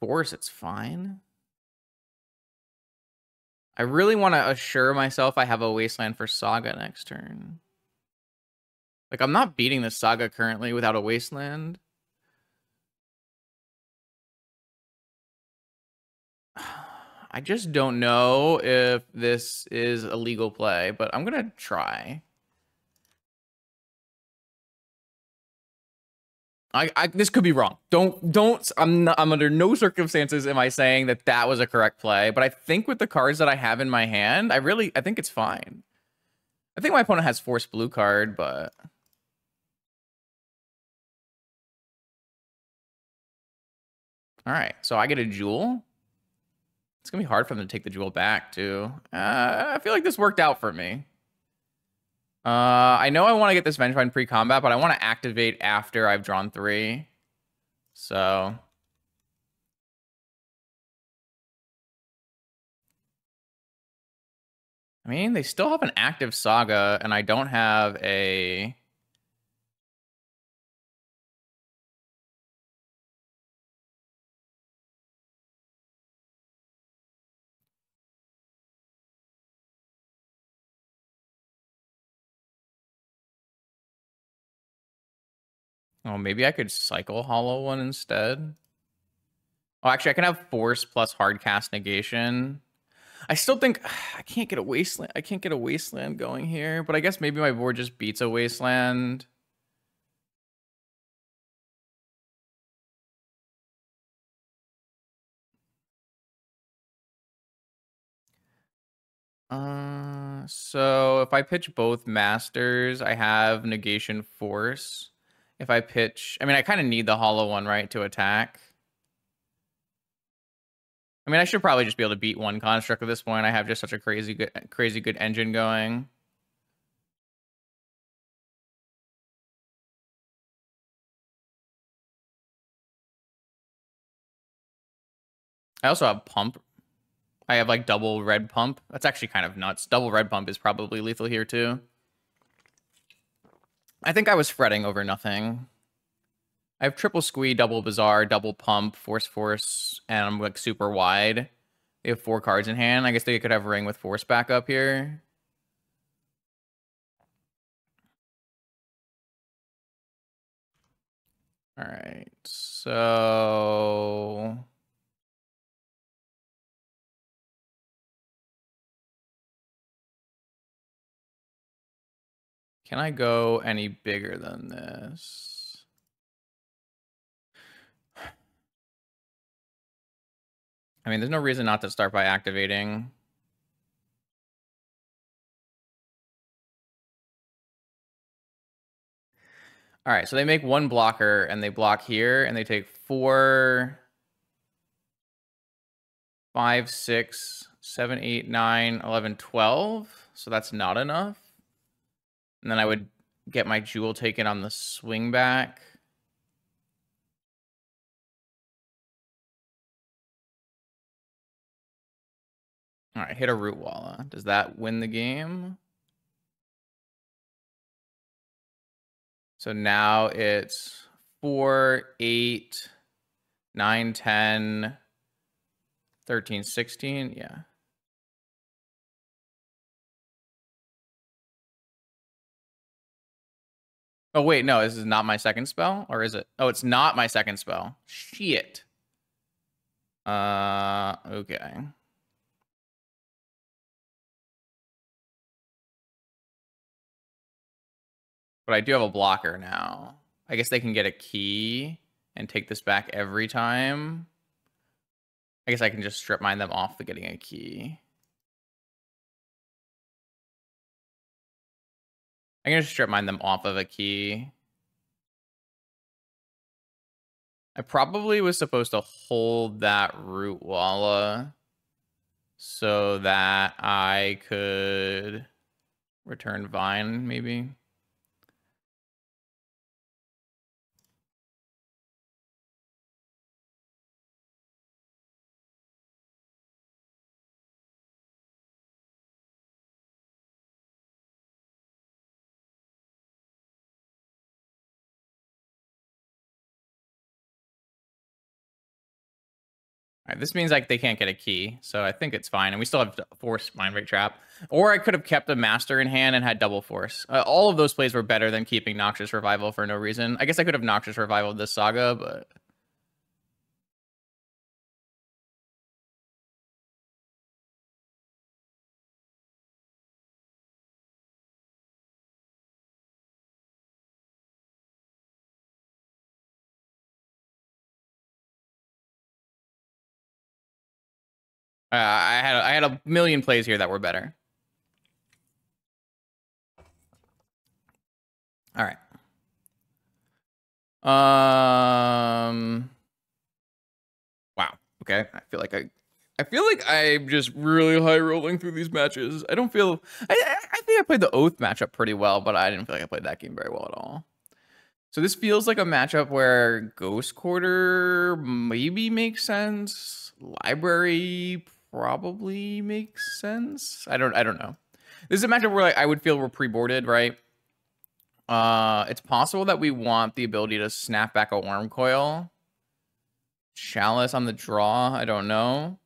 Force, it's fine. I really want to assure myself I have a Wasteland for Saga next turn. Like, I'm not beating this Saga currently without a Wasteland. I just don't know if this is a legal play, but I'm going to try. This could be wrong. I'm under no circumstances am I saying that was a correct play, but I think with the cards that I have in my hand, I think it's fine. I think my opponent has Force Blue card, but all right, so I get a Jewel. It's gonna be hard for them to take the Jewel back too. I feel like this worked out for me. I know I want to get this Vengevine pre-combat, but I want to activate after I've drawn 3. So I mean, they still have an active Saga, and I don't have a... Oh, maybe I could cycle Hollow One instead. Oh, actually, I can have Force plus Hardcast Negation. I still think I can't get a Wasteland. I can't get a Wasteland going here, but I guess maybe my board just beats a Wasteland. So if I pitch both Masters, I have Negation Force. If I pitch, I mean, I kind of need the Hollow One, right, to attack. I mean, I should probably just be able to beat one construct at this point. I have just such a crazy good engine going. I also have Pump. I have like double red Pump. That's actually kind of nuts. Double red Pump is probably lethal here too. I think I was fretting over nothing. I have triple Squee, double Bazaar, double Pump, Force, and I'm like super wide. They have 4 cards in hand. I guess they could have Ring with Force back up here. All right, so... Can I go any bigger than this? I mean, there's no reason not to start by activating. All right, so they make 1 blocker, and they block here, and they take 4, 5, 6, 7, 8, 9, 11, 12. So that's not enough. And then I would get my Jewel taken on the swing back. All right, hit a Root Walla. Does that win the game? So now it's 4, 8, 9, 10, 13, 16. Yeah. Oh, wait, no, this is not my second spell? Or is it? Oh, it's not my second spell. Shit. Okay. But I do have a blocker now. I guess they can get a key and take this back every time. I guess I can just strip mine them off the getting a key. I'm going to strip mine them off of a key. I probably was supposed to hold that root walla so that I could return vine, maybe. All right, this means like they can't get a key, so I think it's fine. And we still have force mind rate trap. Or I could have kept a master in hand and had double force. All of those plays were better than keeping Noxious Revival for no reason. I guess I could have Noxious Revival this saga, but... I had a million plays here that were better. All right. Wow. Okay. I feel like I'm just really high rolling through these matches. I don't feel. I think I played the Oath matchup pretty well, but I didn't feel like I played that game very well at all. So this feels like a matchup where Ghost Quarter maybe makes sense. Library probably makes sense. I don't know. This is a matchup where like I would feel we're pre-boarded, right? It's possible that we want the ability to snap back a Worm Coil. Chalice on the draw, I don't know.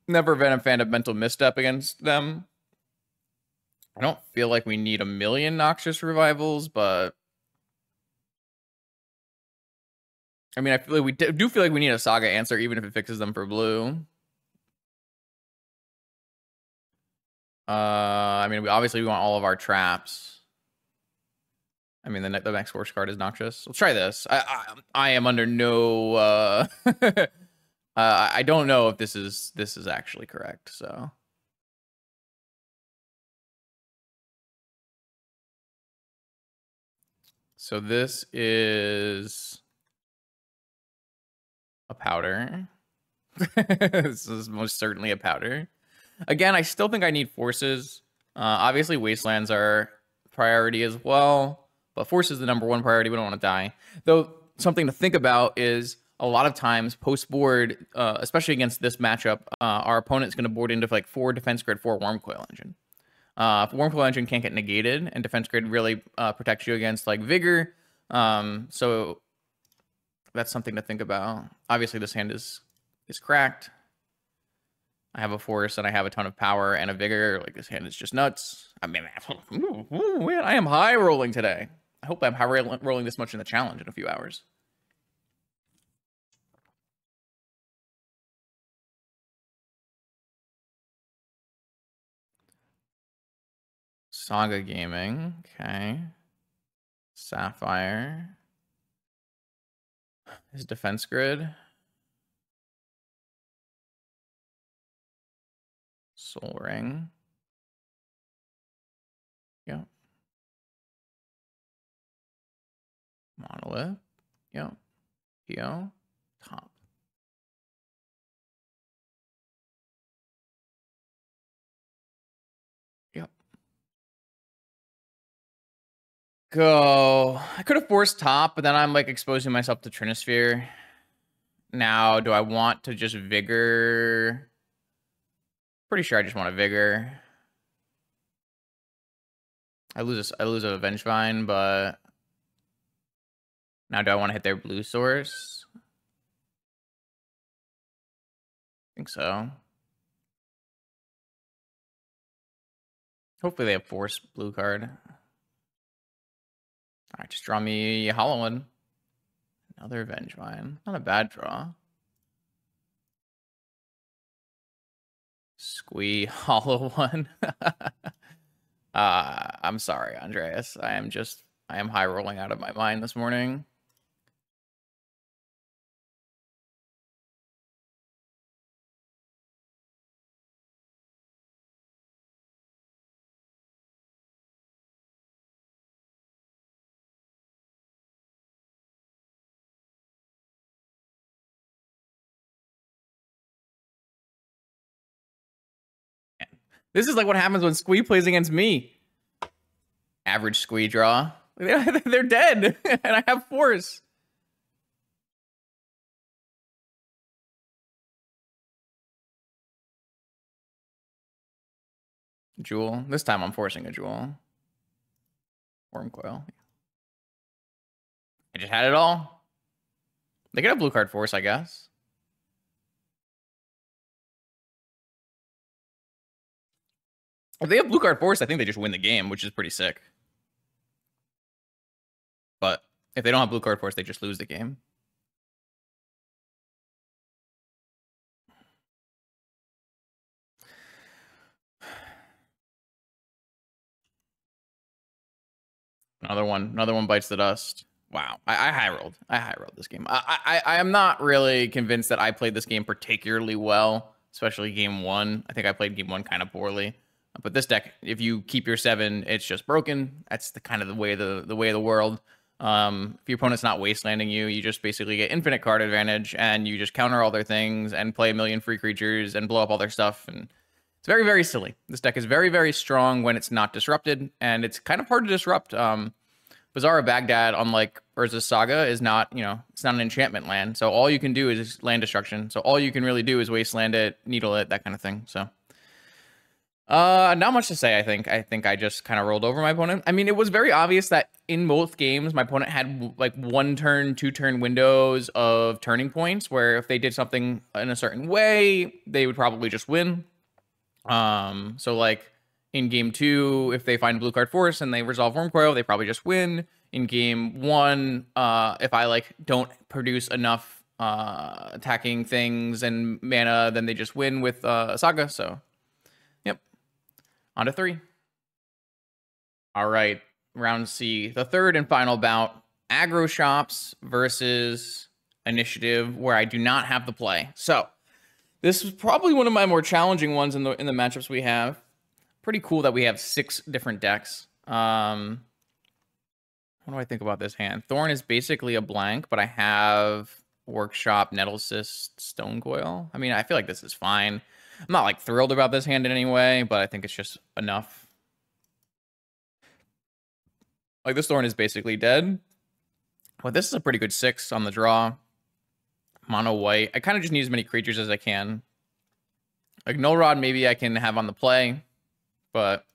Never been a fan of Mental Misstep against them. I don't feel like we need a million Noxious Revivals, but... I mean, I feel like we do feel like we need a Saga answer, even if it fixes them for blue. I mean, we want all of our traps. I mean, the next force card is Noxious. Let's try this. I am under no... I don't know if this is actually correct, so... So this is a powder. This is most certainly a powder. Again, I still think I need forces. Obviously, wastelands are priority as well, but force is the #1 priority. We don't want to die. Though something to think about is a lot of times post-board, especially against this matchup, our opponent's going to board into like 4 defense grid, 4 Worm Coil Engine. If Worm Coil Engine can't get negated, and defense grid really protects you against like Vigor, so that's something to think about. Obviously, this hand is cracked. I have a force and I have a ton of power and a vigor. Like, this hand is just nuts. I mean, man, I am high rolling today. I hope I'm high rolling this much in the challenge in a few hours. Saga Gaming. Okay. Sapphire. His defense grid. Soul Ring. Yep. Monolith. Yep. PO. Top. Yep. Go. I could have forced top, but then I'm like exposing myself to Trinisphere. Now, do I want to just Vigor? Pretty sure I just want a Vigor. I lose a Vengevine, but now do I want to hit their blue source? I think so. Hopefully they have force blue card. All right, just draw me a hollow one. Another Vengevine. Not a bad draw. Squee hollow one. I'm sorry, Andreas. I am high rolling out of my mind this morning. This is like what happens when Squee plays against me. Average Squee draw. They're dead, and I have force. Jewel. This time I'm forcing a Jewel. Worm Coil. I just had it all. They could have blue card force, I guess. If they have blue card force, I think they just win the game, which is pretty sick. But if they don't have blue card force, they just lose the game. Another one bites the dust. Wow, I high rolled. I high rolled this game. I am not really convinced that I played this game particularly well, especially game one. I think I played game one kind of poorly. But this deck, if you keep your 7, it's just broken. That's the kind of the way of the world. If your opponent's not wastelanding you, you just basically get infinite card advantage, and you just counter all their things and play a million free creatures and blow up all their stuff. And it's very, very silly. This deck is very, very strong when it's not disrupted, and it's kind of hard to disrupt. Bazaar of Baghdad, unlike Urza's Saga, is not, it's not an enchantment land. So all you can do is land destruction. So all you can really do is wasteland it, needle it, that kind of thing. So not much to say, I think. I think I just kind of rolled over my opponent. I mean, it was very obvious that in both games, my opponent had like 1 turn, 2 turn windows of turning points where if they did something in a certain way, they would probably just win. So like in game 2, if they find blue card force and they resolve Worm Coil, they probably just win. In game 1, if I like don't produce enough attacking things and mana, then they just win with Saga. So, yep. On to 3. All right, round C, the third and final bout: Aggro shops versus Initiative, where I do not have the play. So this is probably one of my more challenging ones in the matchups we have. Pretty cool that we have 6 different decks. What do I think about this hand? Thorn is basically a blank, but I have Workshop, Nettlecyst, Stonecoil. I mean, I feel like this is fine. I'm not like thrilled about this hand in any way, but I think it's just enough. Like, this Thorn is basically dead. But this is a pretty good 6 on the draw. Mono white. I kind of just need as many creatures as I can. Like, Null Rod maybe I can have on the play, but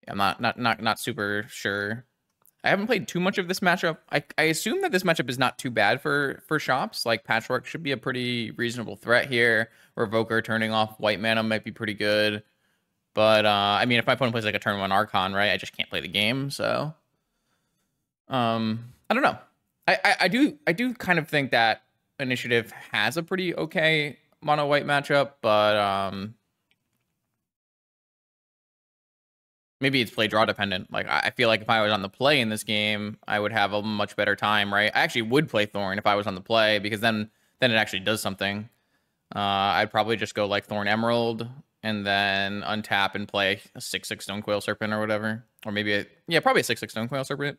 I'm not super sure. I haven't played too much of this matchup. I assume that this matchup is not too bad for shops. Like, Patchwork should be a pretty reasonable threat here. Revoker turning off white mana might be pretty good. But, I mean, if my opponent plays like a turn 1 Archon, right, I just can't play the game, so... I don't know. I do kind of think that Initiative has a pretty okay mono white matchup, but maybe it's play draw dependent. Like, I feel like if I was on the play in this game, I would have a much better time, right? I actually would play Thorn if I was on the play, because then it actually does something. I'd probably just go like Thorn Emerald and then untap and play a 6/6 Stonecoil Serpent or whatever, or maybe probably a 6/6 Stonecoil Serpent.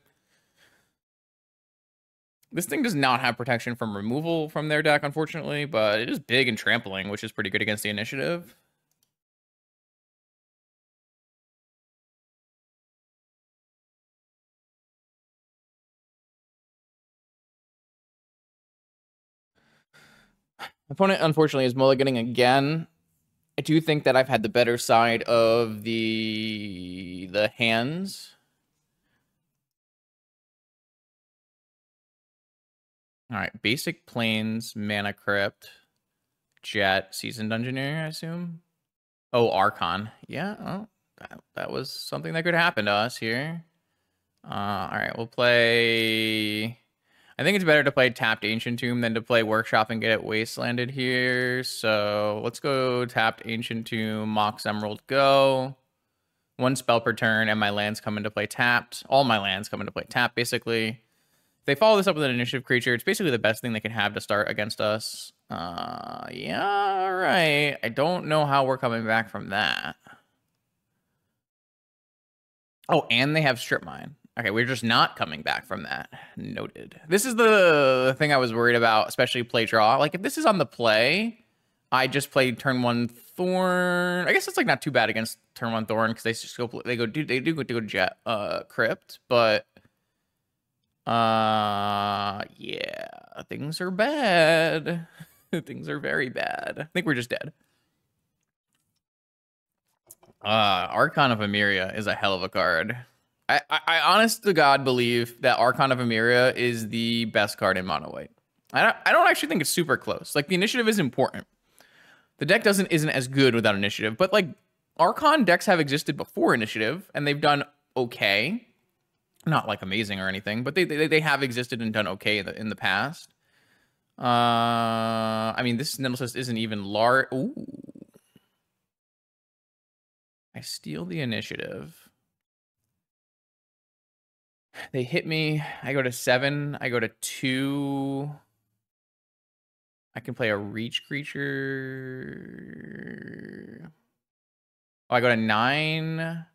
This thing does not have protection from removal from their deck, unfortunately, but it is big and trampling, which is pretty good against the Initiative. Opponent, unfortunately, is mulliganing again. I do think that I've had the better side of the hands. All right, basic Plains, Mana Crypt, Jet, Seasoned Engineer, I assume. Oh, Archon. Yeah, oh, that was something that could happen to us here. All right, we'll play... I think it's better to play Tapped Ancient Tomb than to play Workshop and get it wastelanded here. So let's go Tapped Ancient Tomb, Mox Emerald, go. 1 spell per turn, and my lands come into play tapped. All my lands come into play tapped, basically. If they follow this up with an initiative creature, it's basically the best thing they can have to start against us. Yeah, all right. I don't know how we're coming back from that. Oh, and they have Strip Mine. Okay, we're just not coming back from that. Noted. This is the thing I was worried about, especially play draw. Like, if this is on the play, I just played turn 1 Thorn. I guess it's like not too bad against turn 1 Thorn because they just go they do go Jet Crypt, but yeah, things are bad. Things are very bad. I think we're just dead. Archon of Emeria is a hell of a card. I honest to God believe that Archon of Emeria is the best card in mono white. I don't actually think it's super close. Like, the initiative is important. The deck isn't as good without initiative, but like Archon decks have existed before initiative, and they've done okay. Not like amazing or anything, but they have existed and done okay in the past. I mean, this Nemesis isn't even large. Ooh. I steal the initiative. They hit me. I go to 7. I go to 2. I can play a reach creature. Oh, I go to 9.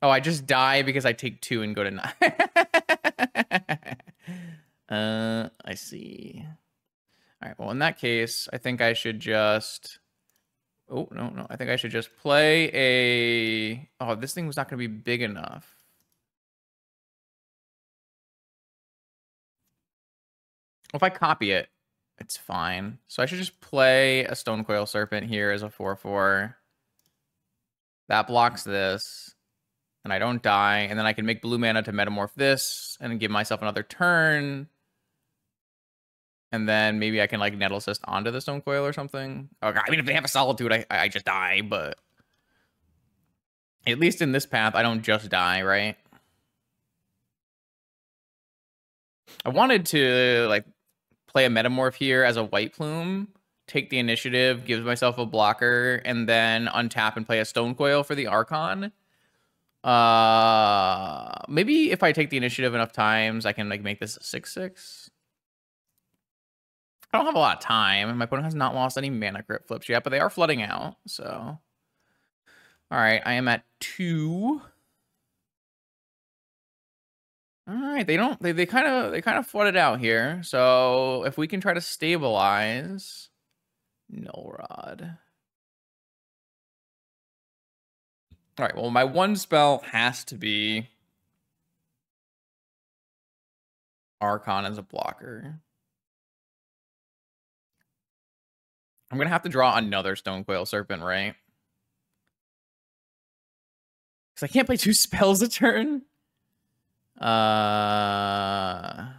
Oh, I just die because I take 2 and go to 9. I see. All right, well, in that case, I think I should just... Oh, no. I think I should just play a... Oh, this thing was not going to be big enough. If I copy it, it's fine. So I should just play a Stonecoil Serpent here as a 4/4. That blocks this. And I don't die. And then I can make blue mana to metamorph this and give myself another turn. And then maybe I can like Nettle Assist onto the Stonecoil or something. Okay, I mean, if they have a Solitude, I just die, but at least in this path, I don't just die, right? I wanted to like play a Metamorph here as a White Plume, take the initiative, give myself a blocker, and then untap and play a Stonecoil for the Archon. Maybe if I take the initiative enough times, I can like make this a 6/6. I don't have a lot of time. My opponent has not lost any mana crypt flips yet, but they are flooding out. So, all right, I am at 2. All right, they kind of flooded out here. So if we can try to stabilize, Null Rod. All right, well, my one spell has to be Archon as a blocker. I'm going to have to draw another Stonecoil Serpent, right? Because I can't play 2 spells a turn. I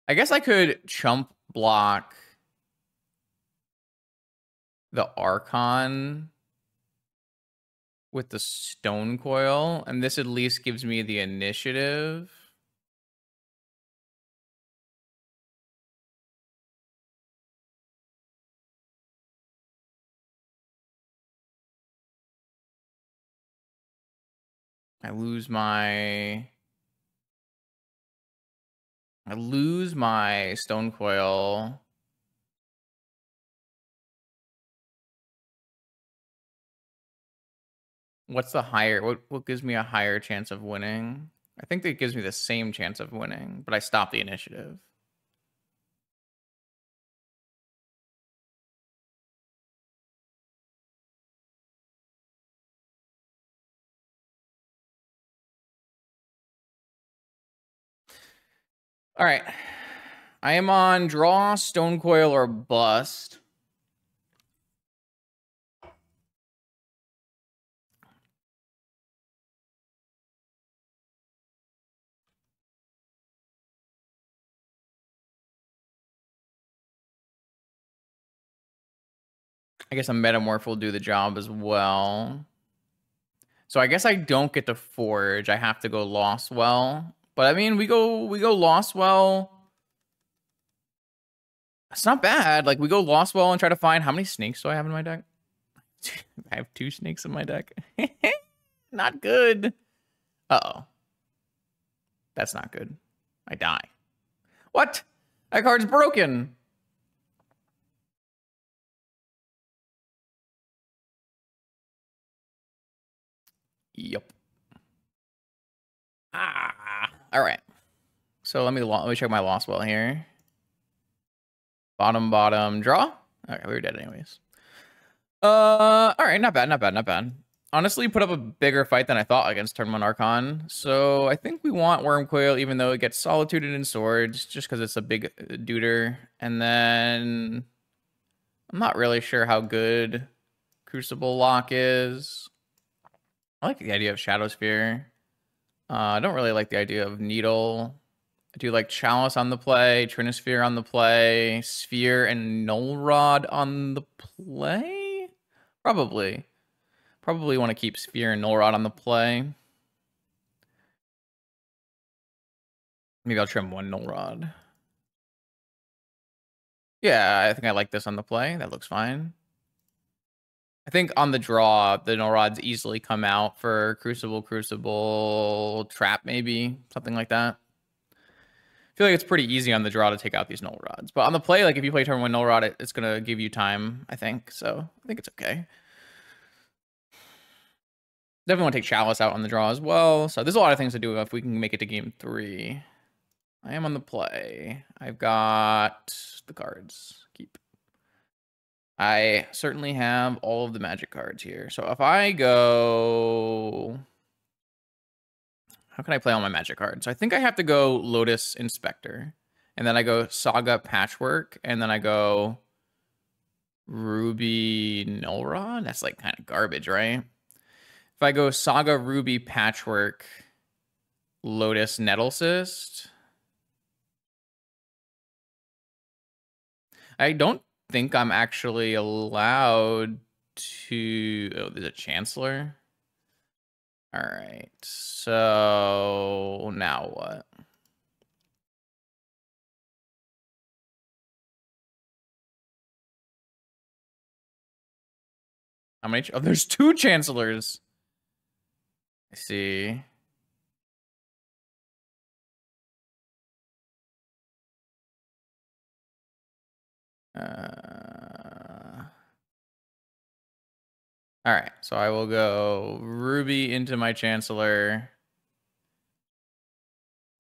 guess I could chump block the Archon with the Stonecoil, and this at least gives me the initiative. I lose my Stonecoil. What's the higher? What gives me a higher chance of winning? I think that gives me the same chance of winning, but I stop the initiative. All right. I am on draw, Stonecoil, or bust. I guess a Metamorph will do the job as well. So I guess I don't get to Forge. I have to go Lostwell. But I mean, we go Lostwell. It's not bad. Like, we go Lost Wall and try to find... How many snakes do I have in my deck? I have 2 snakes in my deck. Not good. Uh-oh. That's not good. I die. What? That card's broken. Yep. All right. So let me check my Lost Well here. Bottom, draw. Okay, we were dead anyways. All right, not bad. Honestly, put up a bigger fight than I thought against turn 1 Archon. So I think we want Wormcoil, even though it gets Solituded in Swords, just because it's a big duder. And then I'm not really sure how good Crucible Lock is. I like the idea of Shadow Sphere. I don't really like the idea of Needle. I do like Chalice on the play, Trinisphere on the play, Sphere and Null Rod on the play? Probably want to keep Sphere and Null Rod on the play. Maybe I'll trim 1 Null Rod. Yeah, I think I like this on the play. That looks fine. I think on the draw, the Null Rods easily come out for Crucible, Trap maybe, something like that. I feel like it's pretty easy on the draw to take out these Null Rods. But on the play, like if you play turn 1 Null Rod, it's going to give you time, I think. So I think it's okay. Definitely want to take Chalice out on the draw as well. So there's a lot of things to do if we can make it to game 3. I am on the play. I've got the cards. Keep. I certainly have all of the magic cards here. So if I go... How can I play all my magic cards? So I think I have to go Lotus Inspector. And then I go Saga Patchwork. And then I go Ruby Null Rod. That's like kind of garbage, right? If I go Saga Ruby Patchwork, Lotus Nettle Cyst. I don't think I'm actually allowed to... Oh, there's a Chancellor. All right. So now what? How many? Oh, there's 2 Chancellors. I see. All right, so I will go Ruby into my Chancellor,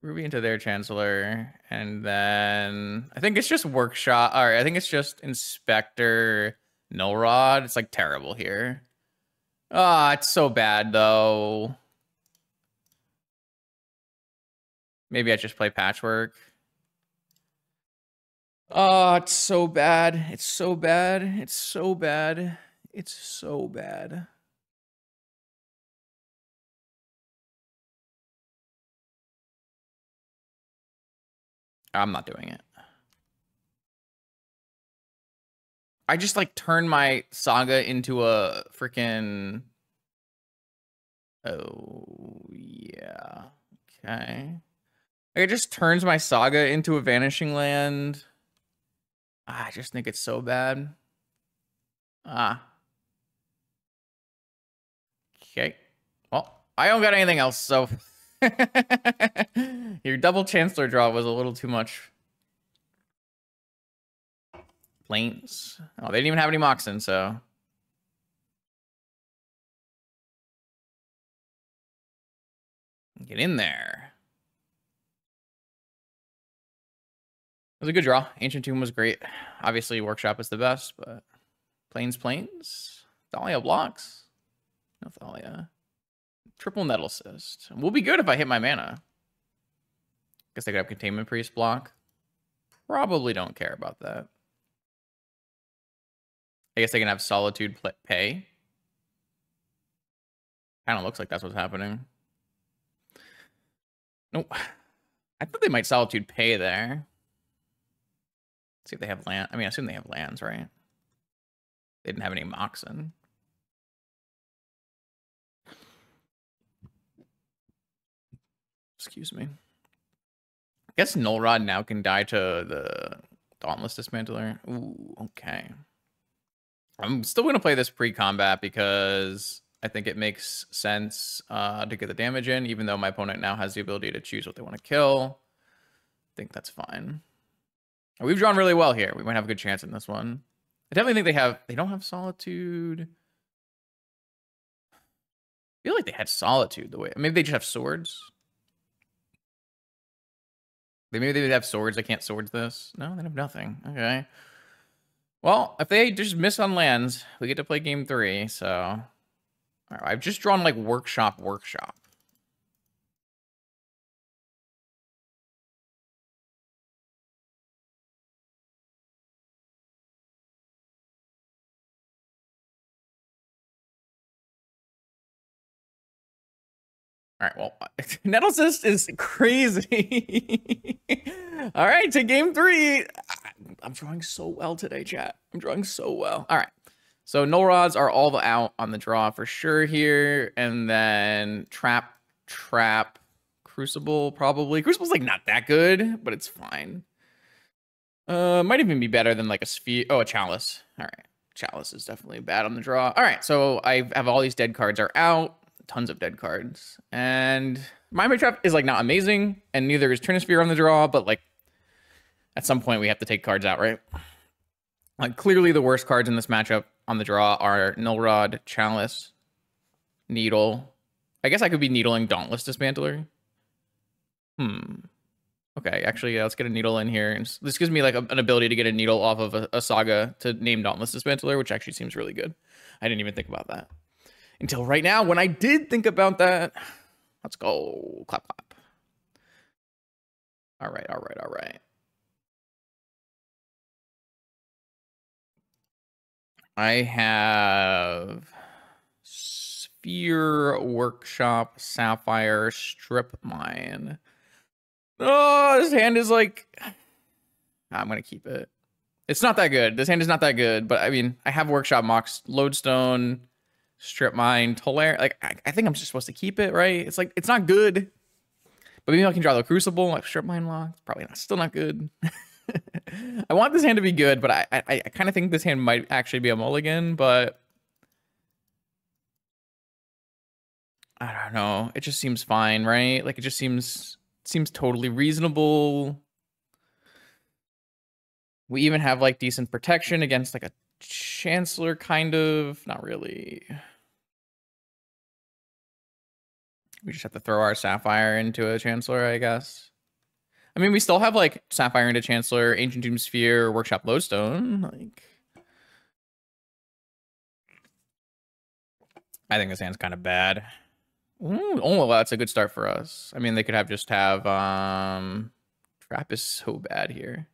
Ruby into their Chancellor, and then I think it's just Workshop. All right, I think it's just Inspector Null Rod. It's like terrible here. Ah, it's so bad though. Maybe I just play Patchwork. Oh, it's so bad. It's so bad. It's so bad. It's so bad. I'm not doing it. I just like turn my Saga into a freaking... Oh, yeah. Okay. Like, it just turns my Saga into a Vanishing Land. I just think it's so bad. Okay. Well, I don't got anything else, so... Your double Chancellor draw was a little too much. Planes. Oh, they didn't even have any Moxen, so... Get in there. It was a good draw. Ancient Tomb was great. Obviously, Workshop is the best, but... Planes. Thalia blocks. No Thalia. Triple Nettle Cyst. Will be good if I hit my mana. Guess they could have Containment Priest block. Probably don't care about that. I guess they can have Solitude pay. Kind of looks like that's what's happening. Nope. I thought they might Solitude pay there. Let's see if they have land. I mean, I assume they have lands, right? They didn't have any Moxen. Excuse me. I guess Null Rod now can die to the Dauntless Dismantler. Ooh, okay. I'm still going to play this pre-combat because I think it makes sense to get the damage in, even though my opponent now has the ability to choose what they want to kill. I think that's fine. We've drawn really well here. We might have a good chance in this one. I definitely think they don't have Solitude. I feel like they had Solitude the way. Maybe they just have swords. Maybe they have swords. I can't swords this. No, they have nothing. Okay. Well, if they just miss on lands, we get to play game 3. So, all right, I've just drawn like workshop. All right, well, Nettlecyst is crazy. All right, to game 3. I'm drawing so well today, chat. I'm drawing so well. All right. So null rods are all out on the draw for sure here. And then trap, crucible probably. Crucible's like not that good, but it's fine. Might even be better than like a sphere. Oh, a chalice. All right. Chalice is definitely bad on the draw. All right. So I have all these dead cards are out. Tons of dead cards. And my trap is like not amazing. And neither is Trinisphere on the draw, but like at some point we have to take cards out, right? Like clearly the worst cards in this matchup on the draw are Null Rod, Chalice, Needle. I guess I could be needling Dauntless Dismantler. Okay, actually, yeah, let's get a needle in here. And this gives me like an ability to get a needle off of a saga to name Dauntless Dismantler, which actually seems really good. I didn't even think about that until right now when I did think about that. Let's go. Clap, clap. All right. I have Sphere, Workshop, Sapphire, Strip Mine. Oh, this hand is like... I'm going to keep it. It's not that good. This hand is not that good, but I mean, I have Workshop, Mox, Lodestone, Strip Mine, Toler. Like, I think I'm just supposed to keep it, right? It's like, it's not good. But maybe I can draw the Crucible, like Strip Mine Lock. It's probably still not good. I want this hand to be good, but I kind of think this hand might actually be a mulligan, but I don't know. It just seems fine, right? Like it just seems totally reasonable. We even have like decent protection against like a Chancellor, kind of. Not really. We just have to throw our Sapphire into a Chancellor, I guess. I mean, we still have like Sapphire into Chancellor, Ancient Tomb Sphere, Workshop Lodestone. Like, I think this hand's kind of bad. Ooh, oh, well, that's a good start for us. I mean, they could have Trap is so bad here.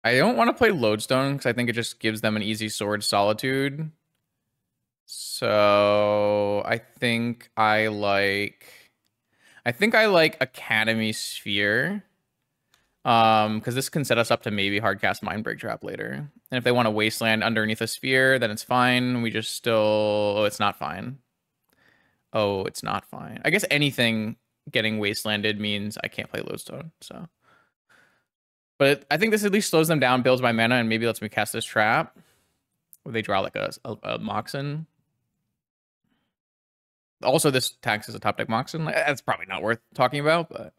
I don't want to play Lodestone because I think it just gives them an easy sword Solitude. So I think I like Academy Sphere. Because this can set us up to maybe hardcast Mindbreak Trap later. And if they want a Wasteland underneath a Sphere, then it's fine. We just still... Oh, it's not fine. Oh, it's not fine. I guess anything getting Wastelanded means I can't play Lodestone, so... But I think this at least slows them down, builds my mana, and maybe lets me cast this trap. Or they draw like a Moxen. Also, this tax is a top deck Moxen. That's probably not worth talking about, but...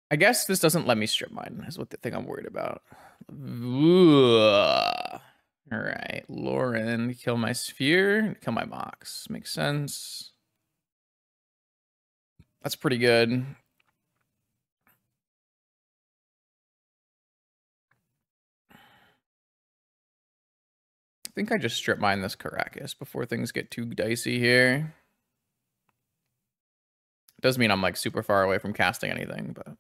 I guess this doesn't let me strip mine, is what the thing I'm worried about. All right, Lauren, kill my Sphere, kill my Mox. Makes sense. That's pretty good. I think I just strip mine this Caracas before things get too dicey here. It does mean I'm like super far away from casting anything, but...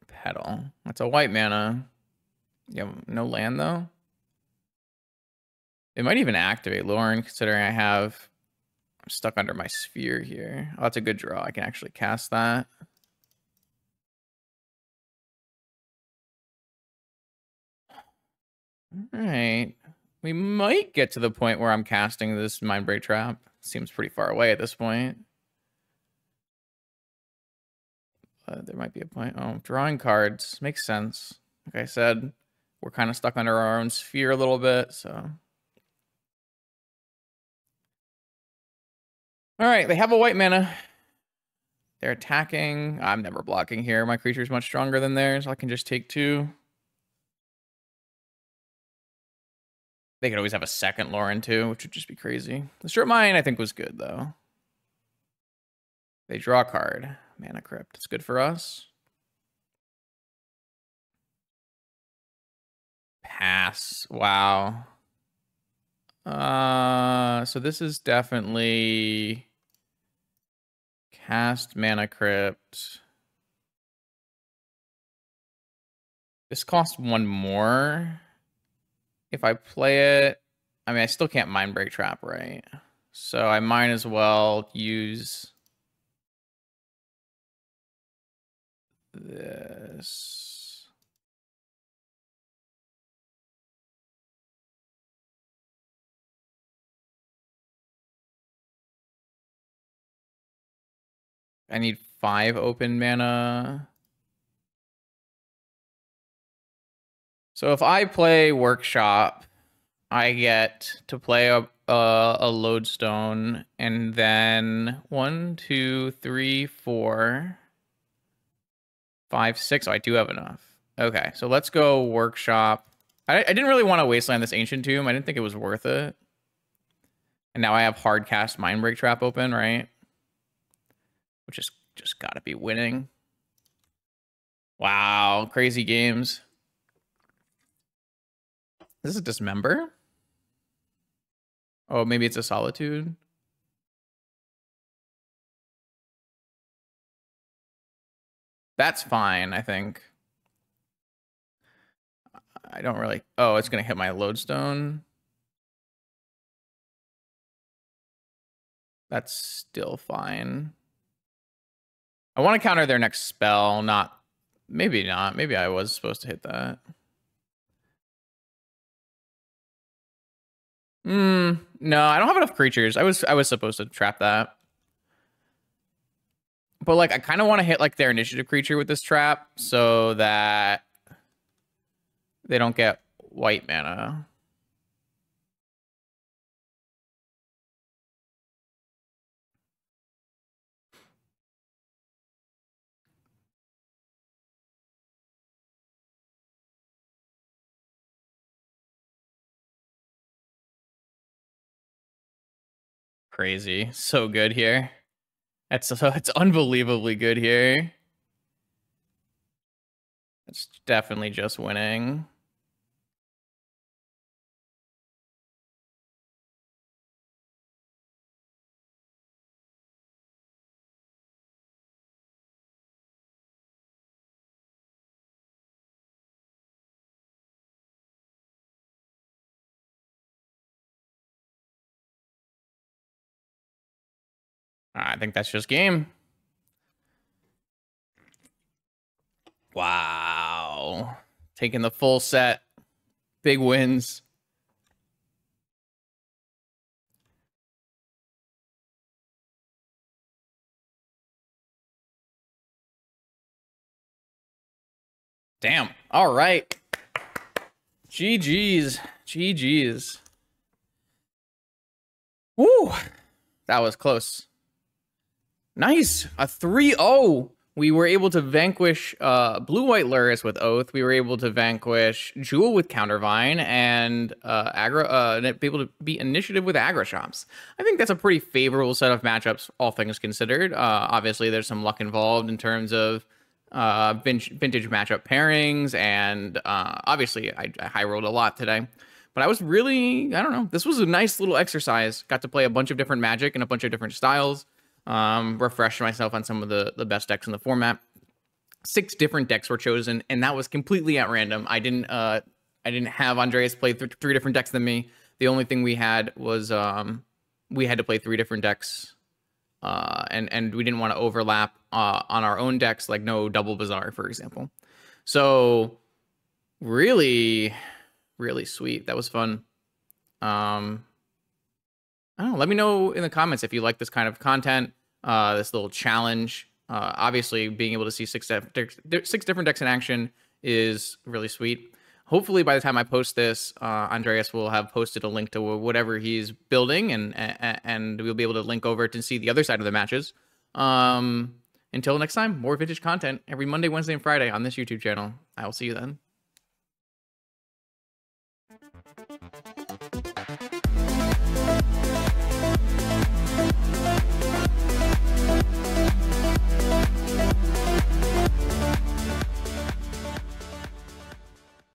Petal. That's a white mana. You have no land, though? It might even activate Lauren, considering I'm stuck under my Sphere here. Oh, that's a good draw. I can actually cast that. All right. We might get to the point where I'm casting this Mindbreak Trap. Seems pretty far away at this point. There might be a point. Oh, drawing cards. Makes sense. Like I said, we're kind of stuck under our own sphere a little bit, so. All right, they have a white mana. They're attacking. I'm never blocking here. My creature's much stronger than theirs. I can just take 2. They could always have a second Lauren too, which would just be crazy. The Strip Mine, I think, was good, though. They draw a card. Mana Crypt. It's good for us. Pass. Wow. So this is definitely cast Mana Crypt. This costs 1 more. If I play it, I mean, I still can't Mindbreak Trap, right? So I might as well use this. I need 5 open mana. So if I play Workshop, I get to play a Lodestone, and then 1, 2, 3, 4, 5, 6. Oh, I do have enough. Okay, so let's go Workshop. I didn't really want to wasteland this Ancient Tomb. I didn't think it was worth it. And now I have hard cast Mindbreak Trap open, right? Which is just gotta be winning. Wow, crazy games. This is a Dismember? Oh, maybe it's a Solitude? That's fine, I think. I don't really... Oh, it's going to hit my Lodestone. That's still fine. I want to counter their next spell, not... Maybe not. Maybe I was supposed to hit that. No, I don't have enough creatures. I was supposed to trap that. But like I kind of want to hit like their initiative creature with this trap so that they don't get white mana. Crazy. So good here. It's unbelievably good here. It's definitely just winning. I think that's just game. Wow. Taking the full set. Big wins. Damn. All right. GG's. GG's. Woo. That was close. Nice. A 3-0. We were able to vanquish Blue-White Lurrus with Oath. We were able to vanquish Jewel with Countervine and Aggro, be able to beat Initiative with Aggro Shops. I think that's a pretty favorable set of matchups, all things considered. Obviously, there's some luck involved in terms of vintage matchup pairings, and obviously, I high rolled a lot today. But I was really, I don't know, this was a nice little exercise. Got to play a bunch of different Magic and a bunch of different styles. Refresh myself on some of the best decks in the format. 6 different decks were chosen, and that was completely at random. I didn't have Andreas play 3 different decks than me. The only thing we had was we had to play 3 different decks, and we didn't want to overlap on our own decks, like no double Bazaar, for example. So really, really sweet. That was fun. I don't know. Let me know in the comments if you like this kind of content, this little challenge. Obviously, being able to see six different decks in action is really sweet. Hopefully, by the time I post this, Andreas will have posted a link to whatever he's building, and we'll be able to link over to see the other side of the matches. Until next time, more vintage content every Monday, Wednesday, and Friday on this YouTube channel. I will see you then.